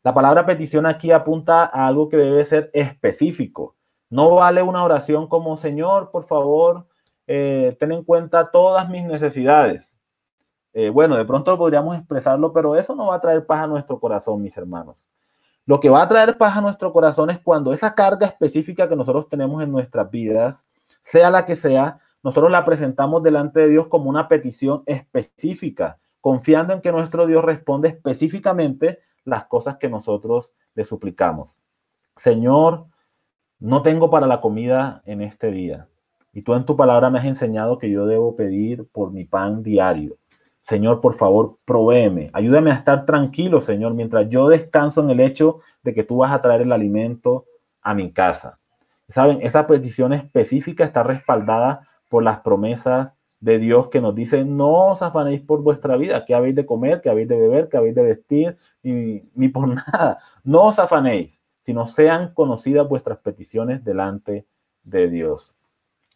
S1: La palabra petición aquí apunta a algo que debe ser específico. No vale una oración como: Señor, por favor, ten en cuenta todas mis necesidades. Bueno, de pronto podríamos expresarlo, pero eso no va a traer paz a nuestro corazón, mis hermanos. Lo que va a traer paz a nuestro corazón es cuando esa carga específica que nosotros tenemos en nuestras vidas, sea la que sea, nosotros la presentamos delante de Dios como una petición específica, confiando en que nuestro Dios responde específicamente las cosas que nosotros le suplicamos. Señor, no tengo para la comida en este día, y tú en tu palabra me has enseñado que yo debo pedir por mi pan diario. Señor, por favor, provéeme. Ayúdame a estar tranquilo, Señor, mientras yo descanso en el hecho de que tú vas a traer el alimento a mi casa. ¿Saben? Esa petición específica está respaldada por las promesas de Dios que nos dicen: no os afanéis por vuestra vida, qué habéis de comer, qué habéis de beber, qué habéis de vestir, ni por nada. No os afanéis, sino sean conocidas vuestras peticiones delante de Dios.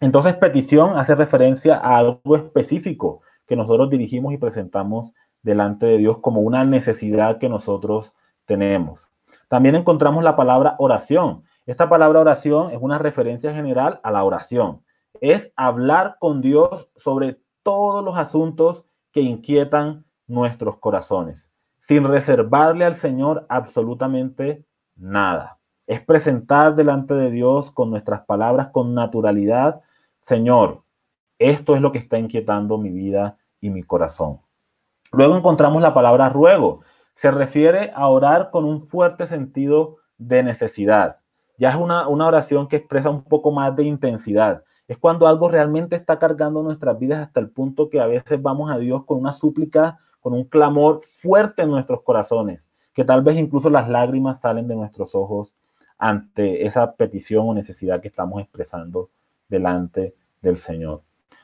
S1: Entonces, petición hace referencia a algo específico que nosotros dirigimos y presentamos delante de Dios como una necesidad que nosotros tenemos. También encontramos la palabra oración. Esta palabra oración es una referencia general a la oración. Es hablar con Dios sobre todos los asuntos que inquietan nuestros corazones, sin reservarle al Señor absolutamente nada. Es presentar delante de Dios con nuestras palabras, con naturalidad: Señor, esto es lo que está inquietando mi vida y mi corazón. Luego encontramos la palabra ruego. Se refiere a orar con un fuerte sentido de necesidad. Ya es una oración que expresa un poco más de intensidad. Es cuando algo realmente está cargando nuestras vidas hasta el punto que a veces vamos a Dios con una súplica, con un clamor fuerte en nuestros corazones, que tal vez incluso las lágrimas salen de nuestros ojos ante esa petición o necesidad que estamos expresando delante del Señor.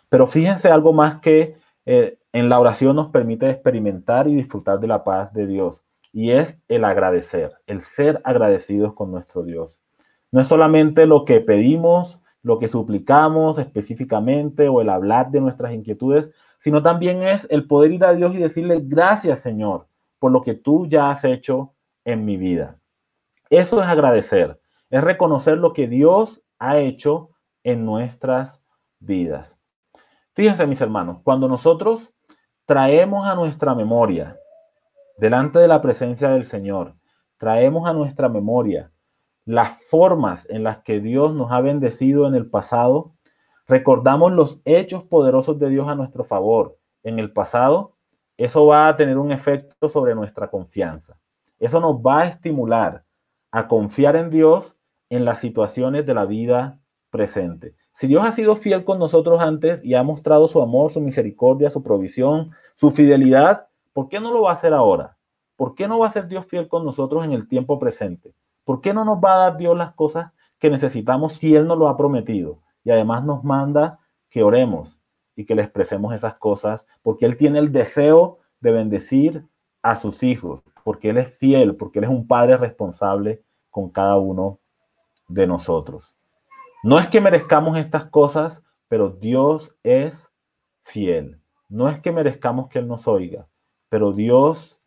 S1: Pero fíjense algo más que en la oración nos permite experimentar y disfrutar de la paz de Dios, y es el agradecer, el ser agradecidos con nuestro Dios. No es solamente lo que pedimos, lo que suplicamos específicamente o el hablar de nuestras inquietudes, sino también es el poder ir a Dios y decirle gracias, Señor, por lo que tú ya has hecho en mi vida. Eso es agradecer, es reconocer lo que Dios ha hecho en nuestras vidas. Fíjense, mis hermanos, cuando nosotros traemos a nuestra memoria, delante de la presencia del Señor, traemos a nuestra memoria las formas en las que Dios nos ha bendecido en el pasado, recordamos los hechos poderosos de Dios a nuestro favor en el pasado, eso va a tener un efecto sobre nuestra confianza. Eso nos va a estimular a confiar en Dios en las situaciones de la vida presente. Si Dios ha sido fiel con nosotros antes y ha mostrado su amor, su misericordia, su provisión, su fidelidad, ¿por qué no lo va a hacer ahora? ¿Por qué no va a ser Dios fiel con nosotros en el tiempo presente? ¿Por qué no nos va a dar Dios las cosas que necesitamos si Él nos lo ha prometido? Y además nos manda que oremos y que le expresemos esas cosas, porque Él tiene el deseo de bendecir a sus hijos, porque Él es fiel, porque Él es un padre responsable con cada uno de nosotros. No es que merezcamos estas cosas, pero Dios es fiel. No es que merezcamos que Él nos oiga, pero Dios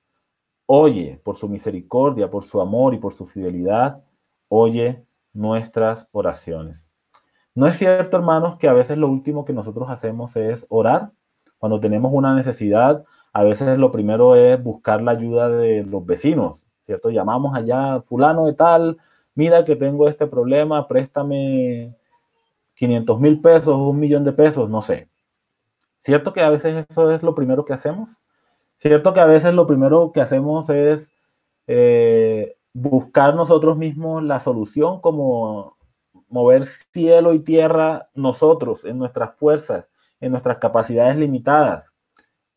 S1: oye por su misericordia, por su amor y por su fidelidad, oye nuestras oraciones. ¿No es cierto, hermanos, que a veces lo último que nosotros hacemos es orar? Cuando tenemos una necesidad, a veces lo primero es buscar la ayuda de los vecinos, ¿cierto? Llamamos allá, fulano de tal, mira que tengo este problema, préstame 500,000 pesos, 1,000,000 de pesos, no sé. ¿Cierto que a veces eso es lo primero que hacemos? ¿Cierto que a veces lo primero que hacemos es buscar nosotros mismos la solución, como mover cielo y tierra nosotros, en nuestras fuerzas, en nuestras capacidades limitadas,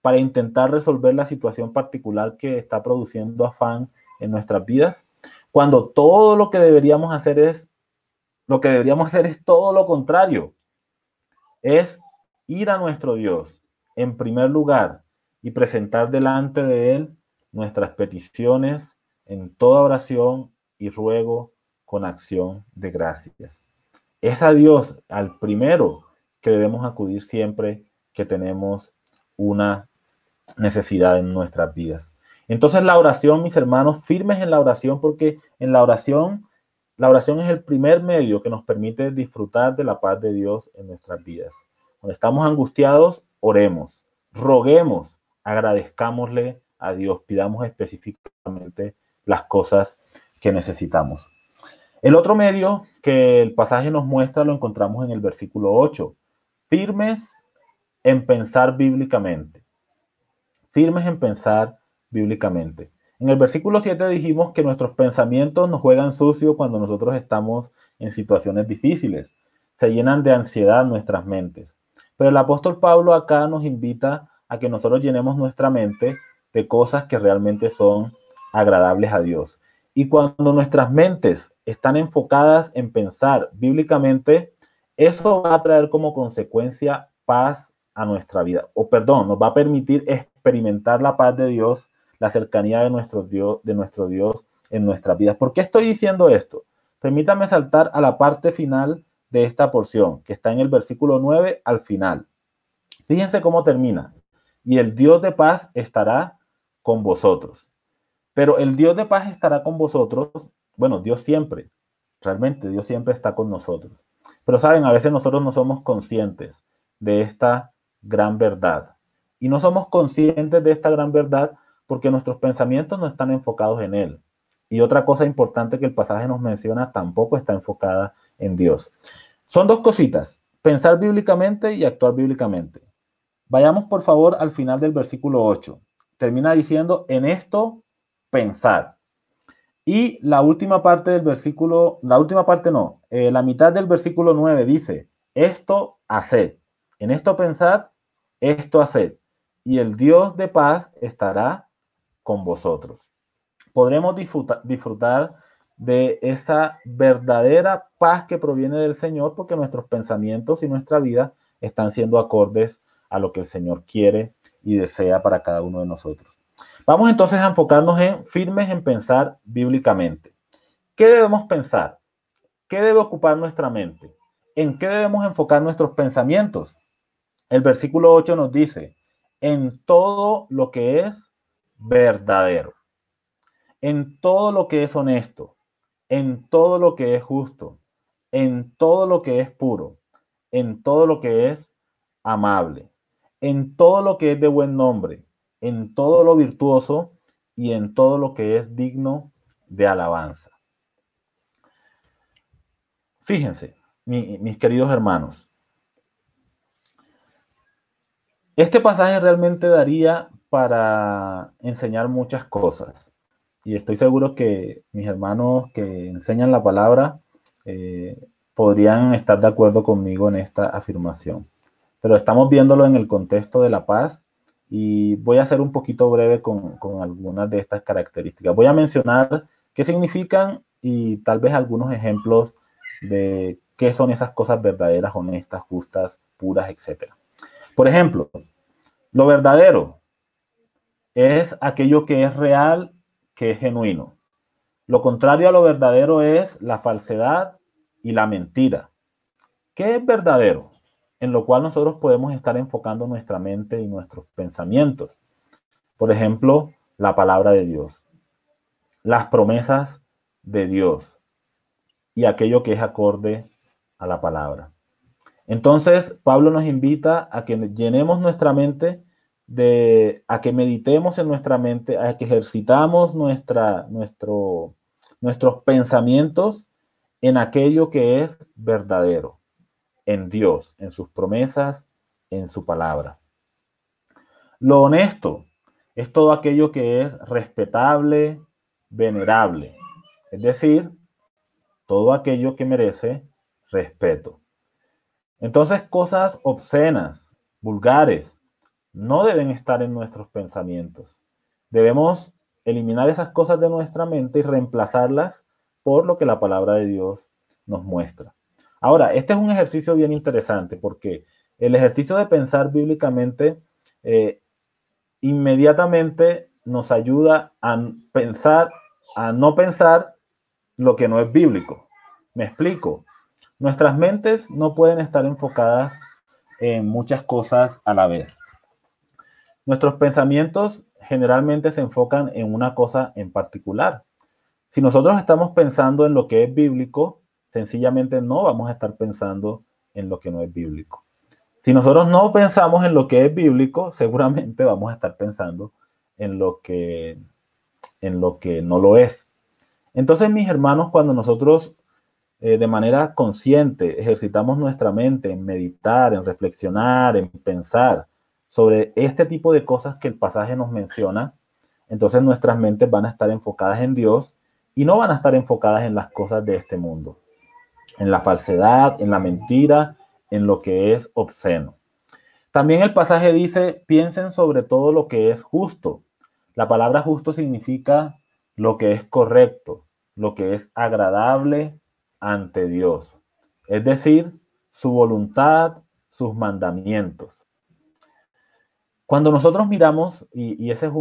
S1: para intentar resolver la situación particular que está produciendo afán en nuestras vidas? Cuando todo lo que deberíamos hacer es todo lo contrario, es ir a nuestro Dios en primer lugar y presentar delante de Él nuestras peticiones en toda oración y ruego con acción de gracias. Es a Dios al primero que debemos acudir siempre que tenemos una necesidad en nuestras vidas. Entonces la oración, mis hermanos, firmes en la oración, porque en la oración es el primer medio que nos permite disfrutar de la paz de Dios en nuestras vidas. Cuando estamos angustiados, oremos, roguemos, agradezcámosle a Dios, pidamos específicamente las cosas que necesitamos. El otro medio que el pasaje nos muestra lo encontramos en el versículo 8. Firmes en pensar bíblicamente. Firmes en pensar bíblicamente. En el versículo 7 dijimos que nuestros pensamientos nos juegan sucio cuando nosotros estamos en situaciones difíciles. Se llenan de ansiedad nuestras mentes. Pero el apóstol Pablo acá nos invita a que nosotros llenemos nuestra mente de cosas que realmente son agradables a Dios. Y cuando nuestras mentes están enfocadas en pensar bíblicamente, eso va a traer como consecuencia paz a nuestra vida. Nos va a permitir experimentar la paz de Dios, la cercanía de nuestro Dios en nuestras vidas. ¿Por qué estoy diciendo esto? Permítame saltar a la parte final de esta porción, que está en el versículo 9 al final. Fíjense cómo termina. Y el Dios de paz estará con vosotros. Pero el Dios de paz estará con vosotros. Bueno, Dios siempre. Realmente Dios siempre está con nosotros. Pero saben, a veces nosotros no somos conscientes de esta gran verdad. Y no somos conscientes de esta gran verdad porque nuestros pensamientos no están enfocados en Él. Y otra cosa importante que el pasaje nos menciona, tampoco está enfocada en Dios. Son dos cositas: pensar bíblicamente y actuar bíblicamente. Vayamos por favor al final del versículo 8. Termina diciendo, en esto pensar. Y la última parte del versículo, la mitad del versículo 9 dice, esto haced. En esto pensad, esto haced. Y el Dios de paz estará con vosotros. Podremos disfrutar de esa verdadera paz que proviene del Señor, porque nuestros pensamientos y nuestra vida están siendo acordes a lo que el Señor quiere y desea para cada uno de nosotros. Vamos entonces a enfocarnos firmes en pensar bíblicamente. ¿Qué debemos pensar? ¿Qué debe ocupar nuestra mente? ¿En qué debemos enfocar nuestros pensamientos? El versículo 8 nos dice, en todo lo que es verdadero, en todo lo que es honesto, en todo lo que es justo, en todo lo que es puro, en todo lo que es amable, en todo lo que es de buen nombre, en todo lo virtuoso y en todo lo que es digno de alabanza. Fíjense, mis queridos hermanos, este pasaje realmente daría para enseñar muchas cosas. Y estoy seguro que mis hermanos que enseñan la palabra podrían estar de acuerdo conmigo en esta afirmación. Pero estamos viéndolo en el contexto de la paz y voy a ser un poquito breve con algunas de estas características. Voy a mencionar qué significan y tal vez algunos ejemplos de qué son esas cosas verdaderas, honestas, justas, puras, etc. Por ejemplo, lo verdadero es aquello que es real, que es genuino. Lo contrario a lo verdadero es la falsedad y la mentira. ¿Qué es verdadero? En lo cual nosotros podemos estar enfocando nuestra mente y nuestros pensamientos. Por ejemplo, la palabra de Dios, las promesas de Dios y aquello que es acorde a la palabra. Entonces, Pablo nos invita a que llenemos nuestra mente a que meditemos en nuestra mente, a que ejercitamos nuestros pensamientos en aquello que es verdadero, en Dios, en sus promesas, en su palabra. Lo honesto es todo aquello que es respetable, venerable, es decir, todo aquello que merece respeto. Entonces, cosas obscenas, vulgares, no deben estar en nuestros pensamientos. Debemos eliminar esas cosas de nuestra mente y reemplazarlas por lo que la palabra de Dios nos muestra. Ahora, este es un ejercicio bien interesante porque el ejercicio de pensar bíblicamente inmediatamente nos ayuda a no pensar lo que no es bíblico. Me explico. Nuestras mentes no pueden estar enfocadas en muchas cosas a la vez. Nuestros pensamientos generalmente se enfocan en una cosa en particular. Si nosotros estamos pensando en lo que es bíblico, sencillamente no vamos a estar pensando en lo que no es bíblico. Si nosotros no pensamos en lo que es bíblico, seguramente vamos a estar pensando en lo que no lo es. Entonces, mis hermanos, cuando nosotros de manera consciente ejercitamos nuestra mente en meditar, en reflexionar, en pensar sobre este tipo de cosas que el pasaje nos menciona, entonces nuestras mentes van a estar enfocadas en Dios y no van a estar enfocadas en las cosas de este mundo, en la falsedad, en la mentira, en lo que es obsceno. También el pasaje dice, piensen sobre todo lo que es justo. La palabra justo significa lo que es correcto, lo que es agradable ante Dios. Es decir, su voluntad, sus mandamientos. Cuando nosotros miramos, y ese es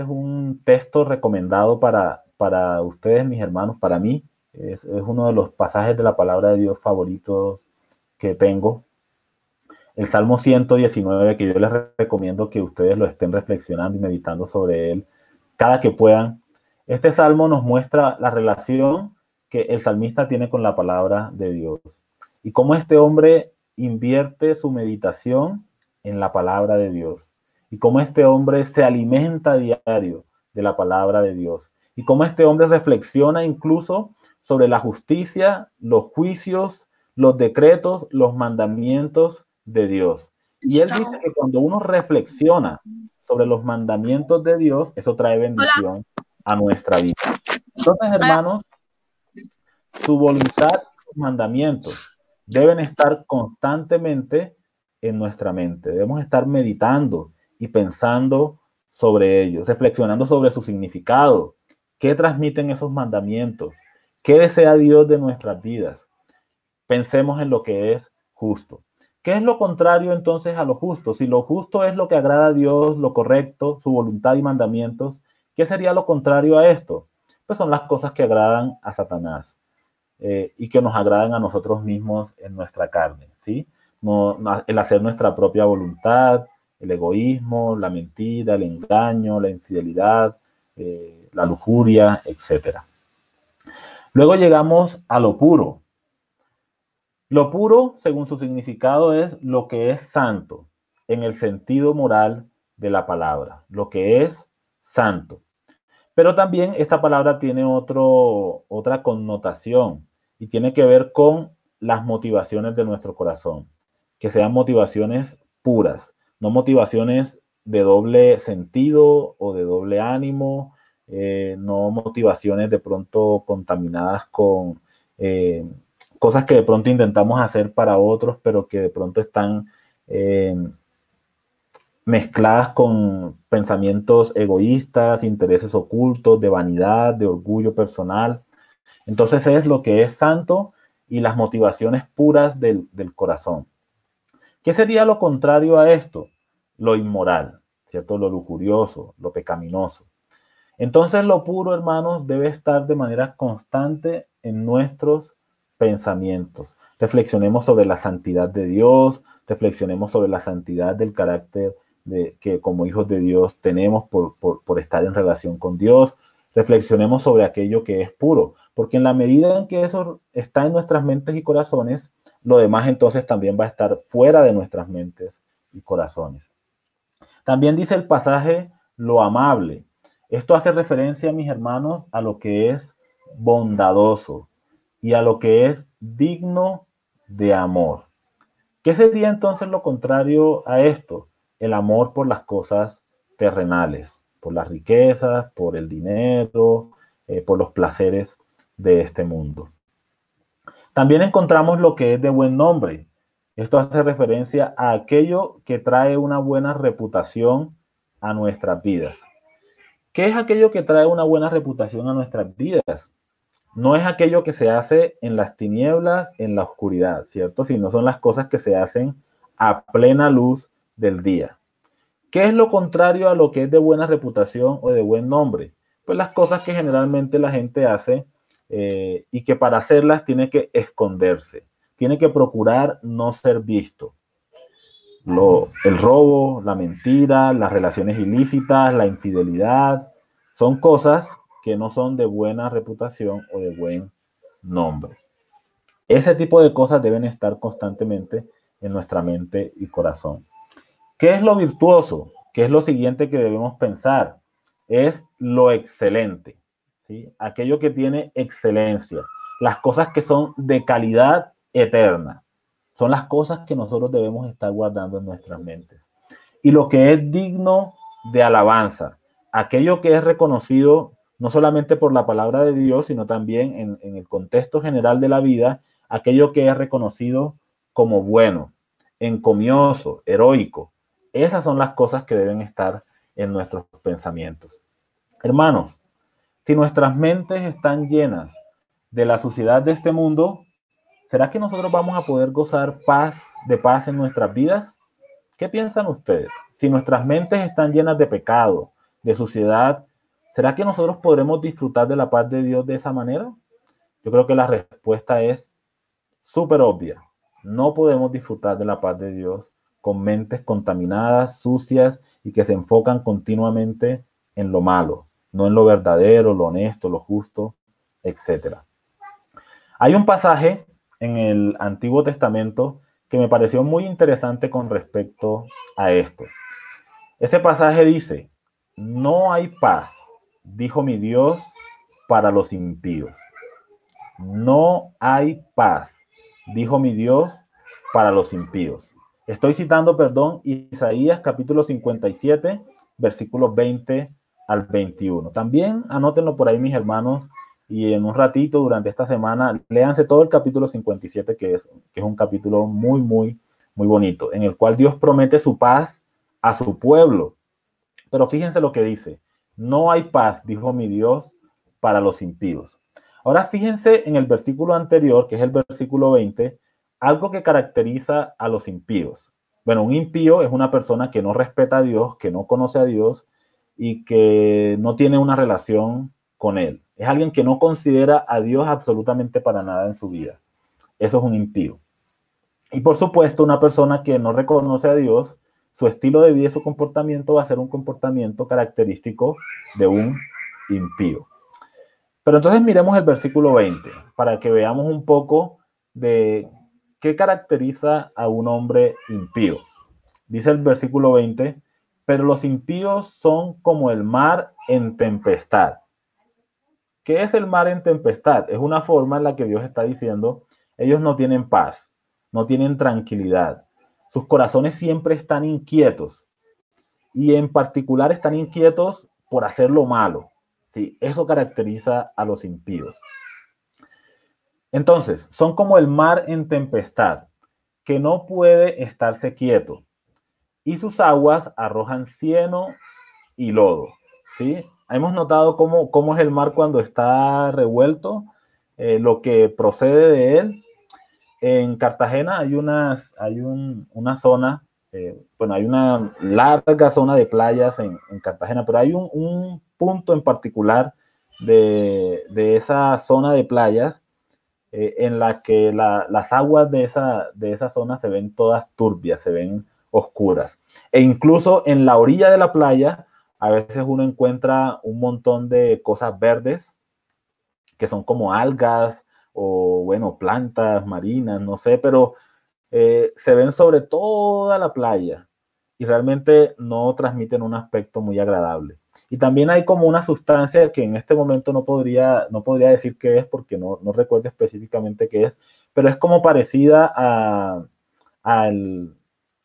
S1: un texto recomendado para ustedes, mis hermanos, para mí, es uno de los pasajes de la palabra de Dios favoritos que tengo. El Salmo 119, que yo les recomiendo que ustedes lo estén reflexionando y meditando sobre él cada que puedan. Este salmo nos muestra la relación que el salmista tiene con la palabra de Dios y cómo este hombre invierte su meditación en la palabra de Dios y cómo este hombre se alimenta a diario de la palabra de Dios y cómo este hombre reflexiona incluso sobre la justicia, los juicios, los decretos, los mandamientos de Dios. Y él dice que cuando uno reflexiona sobre los mandamientos de Dios, eso trae bendición a nuestra vida. Entonces, hermanos, su voluntad y sus mandamientos deben estar constantemente en nuestra mente. Debemos estar meditando y pensando sobre ellos, reflexionando sobre su significado, qué transmiten esos mandamientos, ¿Qué desea Dios de nuestras vidas? Pensemos en lo que es justo. ¿Qué es lo contrario entonces a lo justo? Si lo justo es lo que agrada a Dios, lo correcto, su voluntad y mandamientos, ¿qué sería lo contrario a esto? Pues son las cosas que agradan a Satanás y que nos agradan a nosotros mismos en nuestra carne, ¿sí? El hacer nuestra propia voluntad, el egoísmo, la mentira, el engaño, la infidelidad, la lujuria, etc. Luego llegamos a lo puro. Lo puro, según su significado, es lo que es santo, en el sentido moral de la palabra, lo que es santo. Pero también esta palabra tiene otra connotación y tiene que ver con las motivaciones de nuestro corazón, que sean motivaciones puras, no motivaciones de doble sentido o de doble ánimo, no motivaciones de pronto contaminadas con cosas que de pronto intentamos hacer para otros, pero que de pronto están mezcladas con pensamientos egoístas, intereses ocultos, de vanidad, de orgullo personal. Entonces es lo que es santo y las motivaciones puras del corazón. ¿Qué sería lo contrario a esto? Lo inmoral, ¿cierto? Lo lujurioso, lo pecaminoso. Entonces lo puro, hermanos, debe estar de manera constante en nuestros pensamientos. Reflexionemos sobre la santidad de Dios, reflexionemos sobre la santidad del carácter que como hijos de Dios tenemos por estar en relación con Dios. Reflexionemos sobre aquello que es puro, porque en la medida en que eso está en nuestras mentes y corazones, lo demás entonces también va a estar fuera de nuestras mentes y corazones. También dice el pasaje lo amable. Esto hace referencia, mis hermanos, a lo que es bondadoso y a lo que es digno de amor. ¿Qué sería entonces lo contrario a esto? El amor por las cosas terrenales, por las riquezas, por el dinero, por los placeres de este mundo. También encontramos lo que es de buen nombre. Esto hace referencia a aquello que trae una buena reputación a nuestras vidas. ¿Qué es aquello que trae una buena reputación a nuestras vidas? No es aquello que se hace en las tinieblas, en la oscuridad, ¿cierto? Sino son las cosas que se hacen a plena luz del día. ¿Qué es lo contrario a lo que es de buena reputación o de buen nombre? Pues las cosas que generalmente la gente hace y que para hacerlas tiene que esconderse, tiene que procurar no ser visto. El robo, la mentira, las relaciones ilícitas, la infidelidad, son cosas que no son de buena reputación o de buen nombre. Ese tipo de cosas deben estar constantemente en nuestra mente y corazón. ¿Qué es lo virtuoso? ¿Qué es lo siguiente que debemos pensar? Es lo excelente, ¿sí? Aquello que tiene excelencia, las cosas que son de calidad eterna. Son las cosas que nosotros debemos estar guardando en nuestras mentes. Y lo que es digno de alabanza, aquello que es reconocido no solamente por la palabra de Dios, sino también en el contexto general de la vida, aquello que es reconocido como bueno, encomioso, heroico. Esas son las cosas que deben estar en nuestros pensamientos. Hermanos, si nuestras mentes están llenas de la suciedad de este mundo, ¿será que nosotros vamos a poder gozar de paz en nuestras vidas? ¿Qué piensan ustedes? Si nuestras mentes están llenas de pecado, de suciedad, ¿será que nosotros podremos disfrutar de la paz de Dios de esa manera? Yo creo que la respuesta es súper obvia. No podemos disfrutar de la paz de Dios con mentes contaminadas, sucias y que se enfocan continuamente en lo malo, no en lo verdadero, lo honesto, lo justo, etc. Hay un pasaje en el Antiguo Testamento que me pareció muy interesante con respecto a esto. Ese pasaje dice, no hay paz, dijo mi Dios, para los impíos. No hay paz, dijo mi Dios, para los impíos. Estoy citando, Isaías capítulo 57, versículos 20 al 21. También anótenlo por ahí, mis hermanos, y en un ratito durante esta semana, léanse todo el capítulo 57, que es un capítulo muy, muy, muy bonito, en el cual Dios promete su paz a su pueblo. Pero fíjense lo que dice, no hay paz, dijo mi Dios, para los impíos. Ahora fíjense en el versículo anterior, que es el versículo 20, algo que caracteriza a los impíos. Bueno, un impío es una persona que no respeta a Dios, que no conoce a Dios y que no tiene una relación con Él. Es alguien que no considera a Dios absolutamente para nada en su vida. Eso es un impío. Y por supuesto, una persona que no reconoce a Dios, su estilo de vida y su comportamiento va a ser un comportamiento característico de un impío. Pero entonces miremos el versículo 20 para que veamos un poco de qué caracteriza a un hombre impío. Dice el versículo 20, pero los impíos son como el mar en tempestad. ¿Qué es el mar en tempestad? Es una forma en la que Dios está diciendo, ellos no tienen paz, no tienen tranquilidad. Sus corazones siempre están inquietos y en particular están inquietos por hacer lo malo. ¿Sí? Eso caracteriza a los impíos. Entonces, son como el mar en tempestad, que no puede estarse quieto y sus aguas arrojan cieno y lodo. ¿Sí? Hemos notado cómo es el mar cuando está revuelto, lo que procede de él. En Cartagena hay una zona, bueno, hay una larga zona de playas en Cartagena, pero hay un punto en particular de esa zona de playas en la que las aguas de esa zona se ven todas turbias, se ven oscuras. E incluso en la orilla de la playa, a veces uno encuentra un montón de cosas verdes que son como algas o, bueno, plantas marinas, no sé, pero se ven sobre toda la playa y realmente no transmiten un aspecto muy agradable. Y también hay como una sustancia que en este momento no podría decir qué es porque no recuerdo específicamente qué es, pero es como parecida al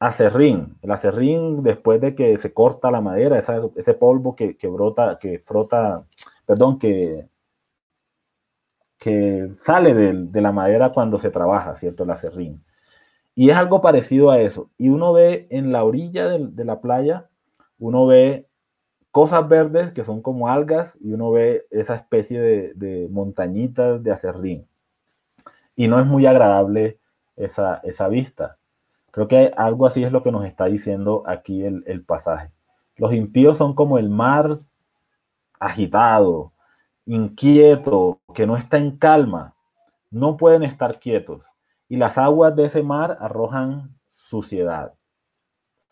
S1: acerrín. El acerrín, después de que se corta la madera, ese polvo que brota, que frota, perdón, que sale de la madera cuando se trabaja, ¿cierto? El acerrín. Y es algo parecido a eso. Y uno ve en la orilla de la playa, uno ve cosas verdes que son como algas y uno ve esa especie de montañitas de acerrín. Y no es muy agradable esa vista. Creo que algo así es lo que nos está diciendo aquí el pasaje. Los impíos son como el mar agitado, inquieto, que no está en calma. No pueden estar quietos. Y las aguas de ese mar arrojan suciedad.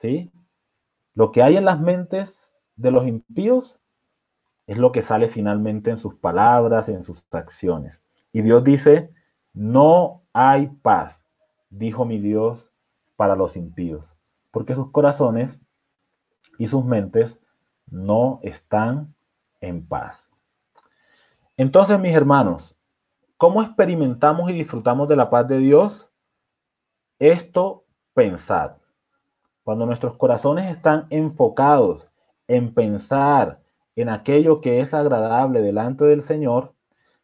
S1: ¿Sí? Lo que hay en las mentes de los impíos es lo que sale finalmente en sus palabras, en sus acciones. Y Dios dice, no hay paz, dijo mi Dios, para los impíos, porque sus corazones y sus mentes no están en paz. Entonces, mis hermanos, ¿cómo experimentamos y disfrutamos de la paz de Dios? Esto, pensad. Cuando nuestros corazones están enfocados en pensar en aquello que es agradable delante del Señor,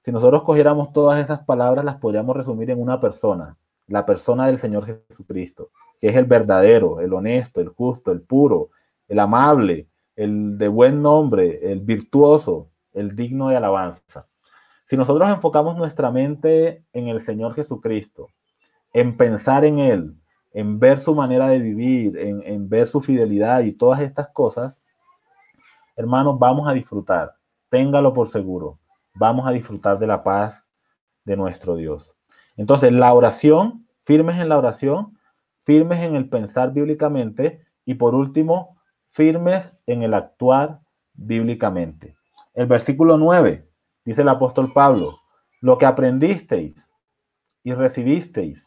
S1: si nosotros cogiéramos todas esas palabras, las podríamos resumir en una persona, la persona del Señor Jesucristo, que es el verdadero, el honesto, el justo, el puro, el amable, el de buen nombre, el virtuoso, el digno de alabanza. Si nosotros enfocamos nuestra mente en el Señor Jesucristo, en pensar en Él, en ver su manera de vivir, en ver su fidelidad y todas estas cosas, hermanos, vamos a disfrutar, téngalo por seguro, vamos a disfrutar de la paz de nuestro Dios. Entonces, la oración, firmes en la oración, firmes en el pensar bíblicamente y por último, firmes en el actuar bíblicamente. El versículo 9, dice el apóstol Pablo, lo que aprendisteis y recibisteis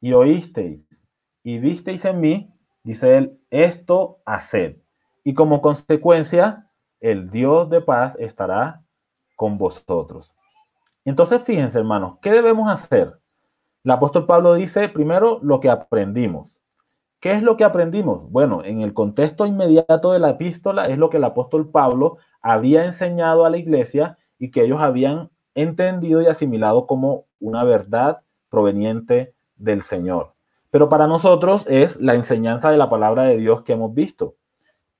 S1: y oísteis y visteis en mí, dice él, esto haced. Y como consecuencia, el Dios de paz estará con vosotros. Entonces, fíjense, hermanos, ¿qué debemos hacer? El apóstol Pablo dice, primero, lo que aprendimos. ¿Qué es lo que aprendimos? Bueno, en el contexto inmediato de la epístola es lo que el apóstol Pablo había enseñado a la iglesia y que ellos habían entendido y asimilado como una verdad proveniente del Señor. Pero para nosotros es la enseñanza de la palabra de Dios que hemos visto.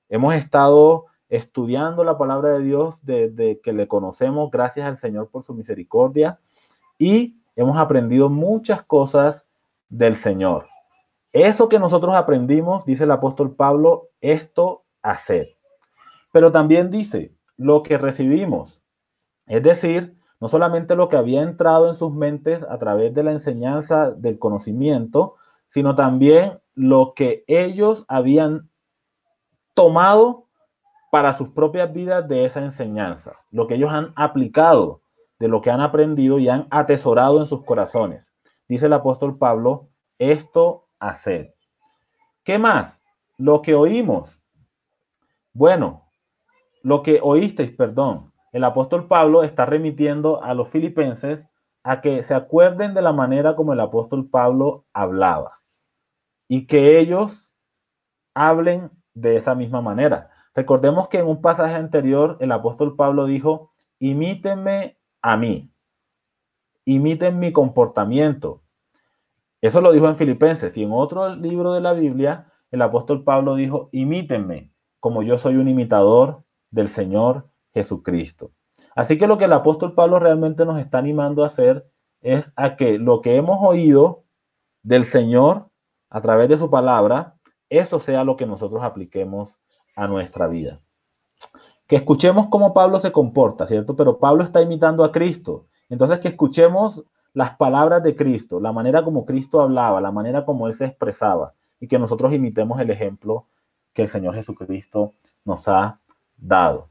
S1: Hemos estado estudiando la palabra de Dios desde que le conocemos, gracias al Señor por su misericordia, y hemos aprendido muchas cosas del Señor. Eso que nosotros aprendimos, dice el apóstol Pablo, esto hacer. Pero también dice lo que recibimos, es decir, no solamente lo que había entrado en sus mentes a través de la enseñanza del conocimiento, sino también lo que ellos habían tomado para sus propias vidas de esa enseñanza, lo que ellos han aplicado de lo que han aprendido y han atesorado en sus corazones. Dice el apóstol Pablo, esto hacer. ¿Qué más? Lo que oímos. Bueno, lo que oísteis, perdón. El apóstol Pablo está remitiendo a los filipenses a que se acuerden de la manera como el apóstol Pablo hablaba y que ellos hablen de esa misma manera. Recordemos que en un pasaje anterior el apóstol Pablo dijo, imítenme a mí, imiten mi comportamiento. Eso lo dijo en Filipenses, y en otro libro de la Biblia el apóstol Pablo dijo, imítenme como yo soy un imitador del Señor Jesucristo. Así que lo que el apóstol Pablo realmente nos está animando a hacer es a que lo que hemos oído del Señor a través de su palabra, eso sea lo que nosotros apliquemos a nuestra vida. Que escuchemos cómo Pablo se comporta, ¿cierto? Pero Pablo está imitando a Cristo. Entonces que escuchemos las palabras de Cristo, la manera como Cristo hablaba, la manera como Él se expresaba, y que nosotros imitemos el ejemplo que el Señor Jesucristo nos ha dado.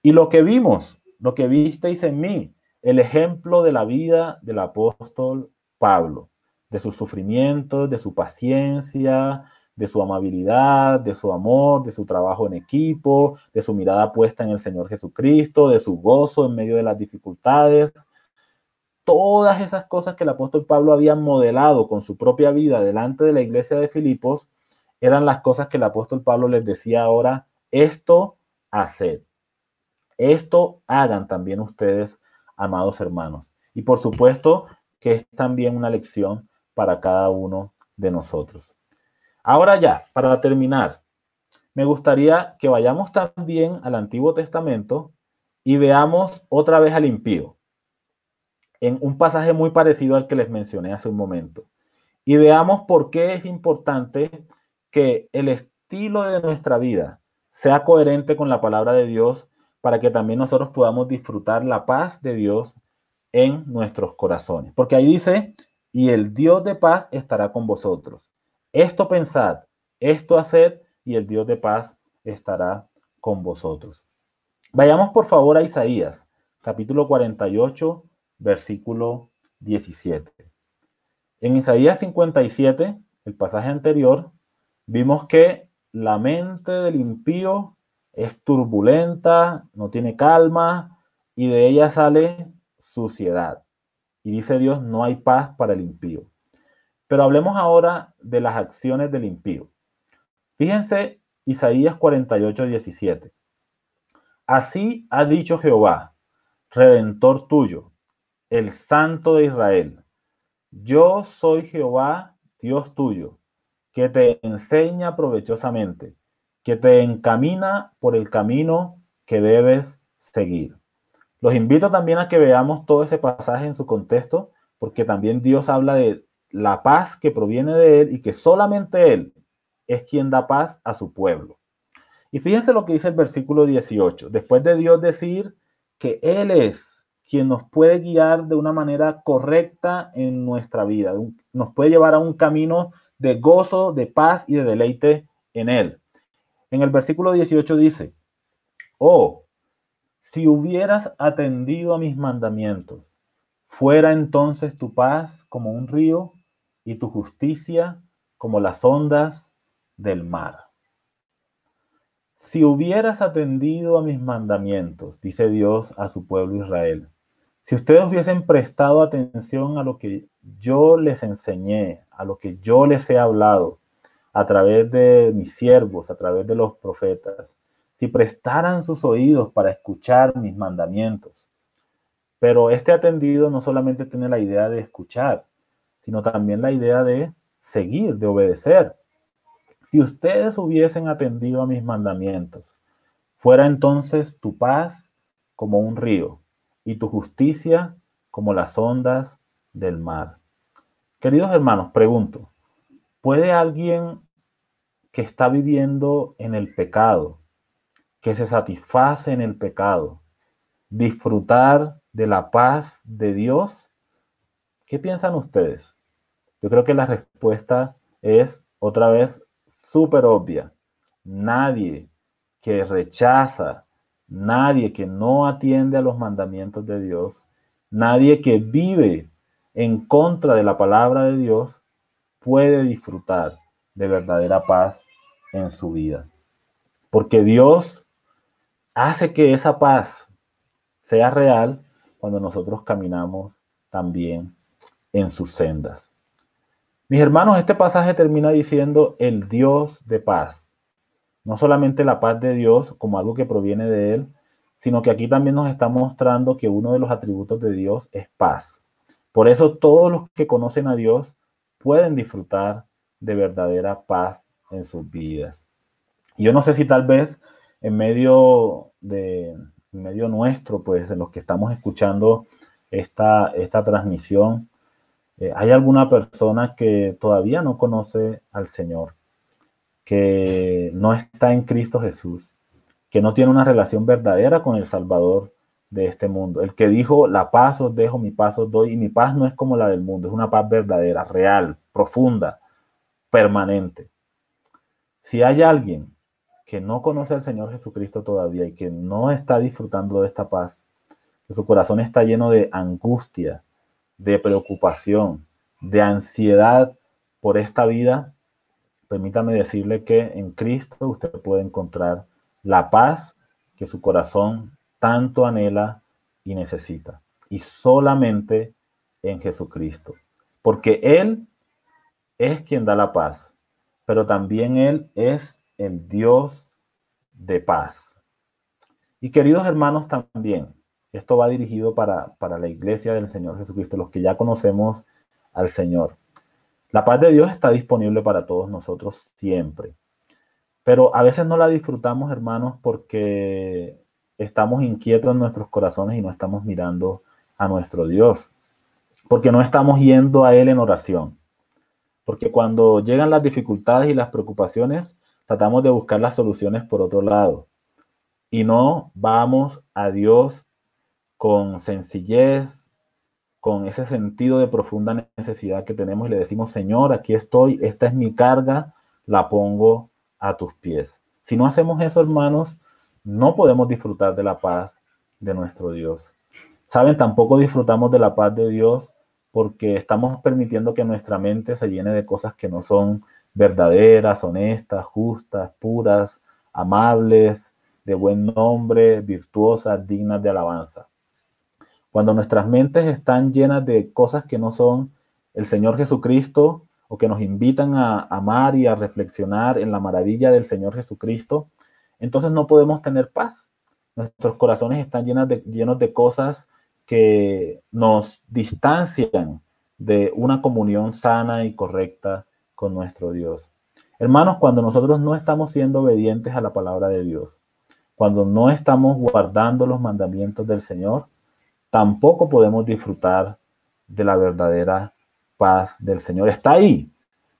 S1: Y lo que vimos, lo que visteis en mí, el ejemplo de la vida del apóstol Pablo, de sus sufrimientos, de su paciencia, de su amabilidad, de su amor, de su trabajo en equipo, de su mirada puesta en el Señor Jesucristo, de su gozo en medio de las dificultades. Todas esas cosas que el apóstol Pablo había modelado con su propia vida delante de la iglesia de Filipos, eran las cosas que el apóstol Pablo les decía ahora, esto haced. Esto hagan también ustedes, amados hermanos. Y por supuesto que es también una lección para cada uno de nosotros. Ahora ya, para terminar, me gustaría que vayamos también al Antiguo Testamento y veamos otra vez al impío, en un pasaje muy parecido al que les mencioné hace un momento. Y veamos por qué es importante que el estilo de nuestra vida sea coherente con la palabra de Dios para que también nosotros podamos disfrutar la paz de Dios en nuestros corazones. Porque ahí dice, y el Dios de paz estará con vosotros. Esto pensad, esto haced, y el Dios de paz estará con vosotros. Vayamos por favor a Isaías, capítulo 48, versículo 17. En Isaías 57, el pasaje anterior, vimos que la mente del impío es turbulenta, no tiene calma, y de ella sale suciedad. Y dice Dios, no hay paz para el impío. Pero hablemos ahora de las acciones del impío. Fíjense Isaías 48, 17. Así ha dicho Jehová, Redentor tuyo, el Santo de Israel. Yo soy Jehová, Dios tuyo, que te enseña provechosamente, que te encamina por el camino que debes seguir. Los invito también a que veamos todo ese pasaje en su contexto, porque también Dios habla de la paz que proviene de Él y que solamente Él es quien da paz a su pueblo. Y fíjense lo que dice el versículo 18. Después de Dios decir que Él es quien nos puede guiar de una manera correcta en nuestra vida, nos puede llevar a un camino de gozo, de paz y de deleite en Él. En el versículo 18 dice, oh, si hubieras atendido a mis mandamientos, fuera entonces tu paz como un río y tu justicia como las ondas del mar. Si hubieras atendido a mis mandamientos, dice Dios a su pueblo Israel, si ustedes hubiesen prestado atención a lo que yo les enseñé, a lo que yo les he hablado a través de mis siervos, a través de los profetas, si prestaran sus oídos para escuchar mis mandamientos. Pero este atendido no solamente tiene la idea de escuchar, sino también la idea de seguir, de obedecer. Si ustedes hubiesen atendido a mis mandamientos, Fuera entonces tu paz como un río y tu justicia como las ondas del mar. Queridos hermanos, pregunto, ¿puede alguien que está viviendo en el pecado, que se satisface en el pecado, disfrutar de la paz de Dios? ¿Qué piensan ustedes? Yo creo que la respuesta es otra vez súper obvia. Nadie que rechaza, nadie que no atiende a los mandamientos de Dios, nadie que vive en contra de la palabra de Dios puede disfrutar de verdadera paz en su vida. Porque Dios hace que esa paz sea real cuando nosotros caminamos también en sus sendas. Mis hermanos, este pasaje termina diciendo el Dios de paz. No solamente la paz de Dios como algo que proviene de Él, sino que aquí también nos está mostrando que uno de los atributos de Dios es paz. Por eso todos los que conocen a Dios pueden disfrutar de verdadera paz en sus vidas. Y yo no sé si tal vez en medio nuestro, pues en los que estamos escuchando esta transmisión, hay alguna persona que todavía no conoce al Señor, que no está en Cristo Jesús, que no tiene una relación verdadera con el Salvador de este mundo. El que dijo, la paz os dejo, mi paz os doy, y mi paz no es como la del mundo, es una paz verdadera, real, profunda, permanente. Si hay alguien que no conoce al Señor Jesucristo todavía y que no está disfrutando de esta paz, que su corazón está lleno de angustia, de preocupación, de ansiedad por esta vida, permítame decirle que en Cristo usted puede encontrar la paz que su corazón tanto anhela y necesita. Y solamente en Jesucristo. Porque Él es quien da la paz, pero también Él es el Dios de paz. Y queridos hermanos, también, esto va dirigido para la iglesia del Señor Jesucristo, los que ya conocemos al Señor. La paz de Dios está disponible para todos nosotros siempre, pero a veces no la disfrutamos, hermanos, porque estamos inquietos en nuestros corazones y no estamos mirando a nuestro Dios, porque no estamos yendo a Él en oración, porque cuando llegan las dificultades y las preocupaciones, tratamos de buscar las soluciones por otro lado y no vamos a Dios con sencillez, con ese sentido de profunda necesidad que tenemos y le decimos, Señor, aquí estoy, esta es mi carga, la pongo a tus pies. Si no hacemos eso, hermanos, no podemos disfrutar de la paz de nuestro Dios. Saben, tampoco disfrutamos de la paz de Dios porque estamos permitiendo que nuestra mente se llene de cosas que no son verdaderas, honestas, justas, puras, amables, de buen nombre, virtuosas, dignas de alabanza. Cuando nuestras mentes están llenas de cosas que no son el Señor Jesucristo o que nos invitan a amar y a reflexionar en la maravilla del Señor Jesucristo, entonces no podemos tener paz. Nuestros corazones están llenos de cosas que nos distancian de una comunión sana y correcta con nuestro Dios. Hermanos, cuando nosotros no estamos siendo obedientes a la palabra de Dios, cuando no estamos guardando los mandamientos del Señor, tampoco podemos disfrutar de la verdadera paz del Señor. Está ahí,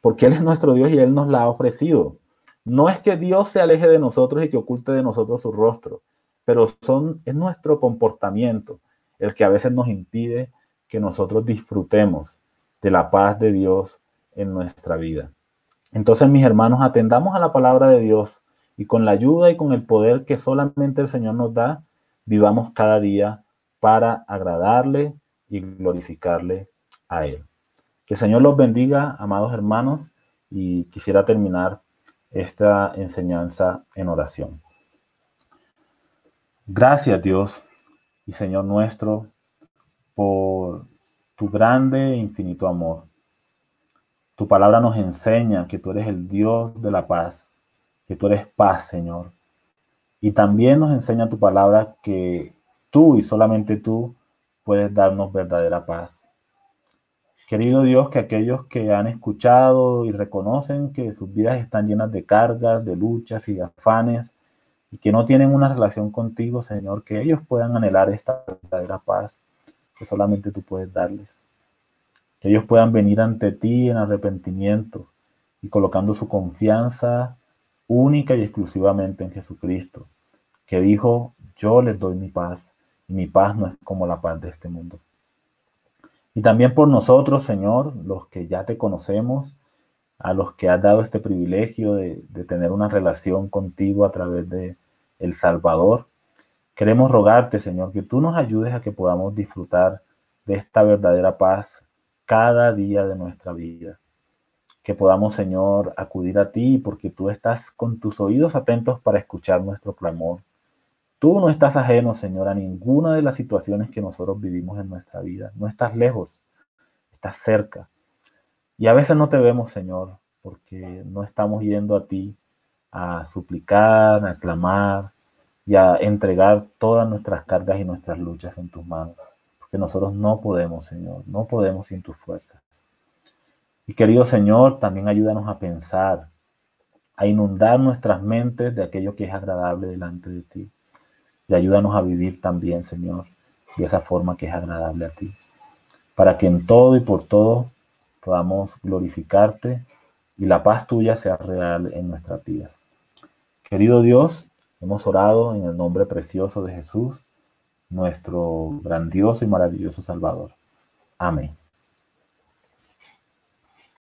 S1: porque Él es nuestro Dios y Él nos la ha ofrecido. No es que Dios se aleje de nosotros y que oculte de nosotros su rostro, pero es nuestro comportamiento el que a veces nos impide que nosotros disfrutemos de la paz de Dios en nuestra vida. Entonces, mis hermanos, atendamos a la palabra de Dios y con la ayuda y con el poder que solamente el Señor nos da, vivamos cada día para agradarle y glorificarle a Él. Que el Señor los bendiga, amados hermanos, y quisiera terminar esta enseñanza en oración. Gracias, Dios y Señor nuestro, por tu grande e infinito amor. Tu palabra nos enseña que tú eres el Dios de la paz, que tú eres paz, Señor. Y también nos enseña tu palabra que tú y solamente tú puedes darnos verdadera paz. Querido Dios, que aquellos que han escuchado y reconocen que sus vidas están llenas de cargas, de luchas y de afanes, y que no tienen una relación contigo, Señor, que ellos puedan anhelar esta verdadera paz que solamente tú puedes darles. Que ellos puedan venir ante ti en arrepentimiento y colocando su confianza única y exclusivamente en Jesucristo, que dijo, yo les doy mi paz, y mi paz no es como la paz de este mundo. Y también por nosotros, Señor, los que ya te conocemos, a los que has dado este privilegio de tener una relación contigo a través de El Salvador, queremos rogarte, Señor, que tú nos ayudes a que podamos disfrutar de esta verdadera paz cada día de nuestra vida. Que podamos, Señor, acudir a ti porque tú estás con tus oídos atentos para escuchar nuestro clamor. Tú no estás ajeno, Señor, a ninguna de las situaciones que nosotros vivimos en nuestra vida. No estás lejos, estás cerca. Y a veces no te vemos, Señor, porque no estamos yendo a ti a suplicar, a clamar y a entregar todas nuestras cargas y nuestras luchas en tus manos. Porque nosotros no podemos, Señor, no podemos sin tu fuerza. Y querido Señor, también ayúdanos a pensar, a inundar nuestras mentes de aquello que es agradable delante de ti. Y ayúdanos a vivir también, Señor, de esa forma que es agradable a ti. Para que en todo y por todo podamos glorificarte y la paz tuya sea real en nuestras vidas. Querido Dios, hemos orado en el nombre precioso de Jesús, nuestro grandioso y maravilloso Salvador. Amén.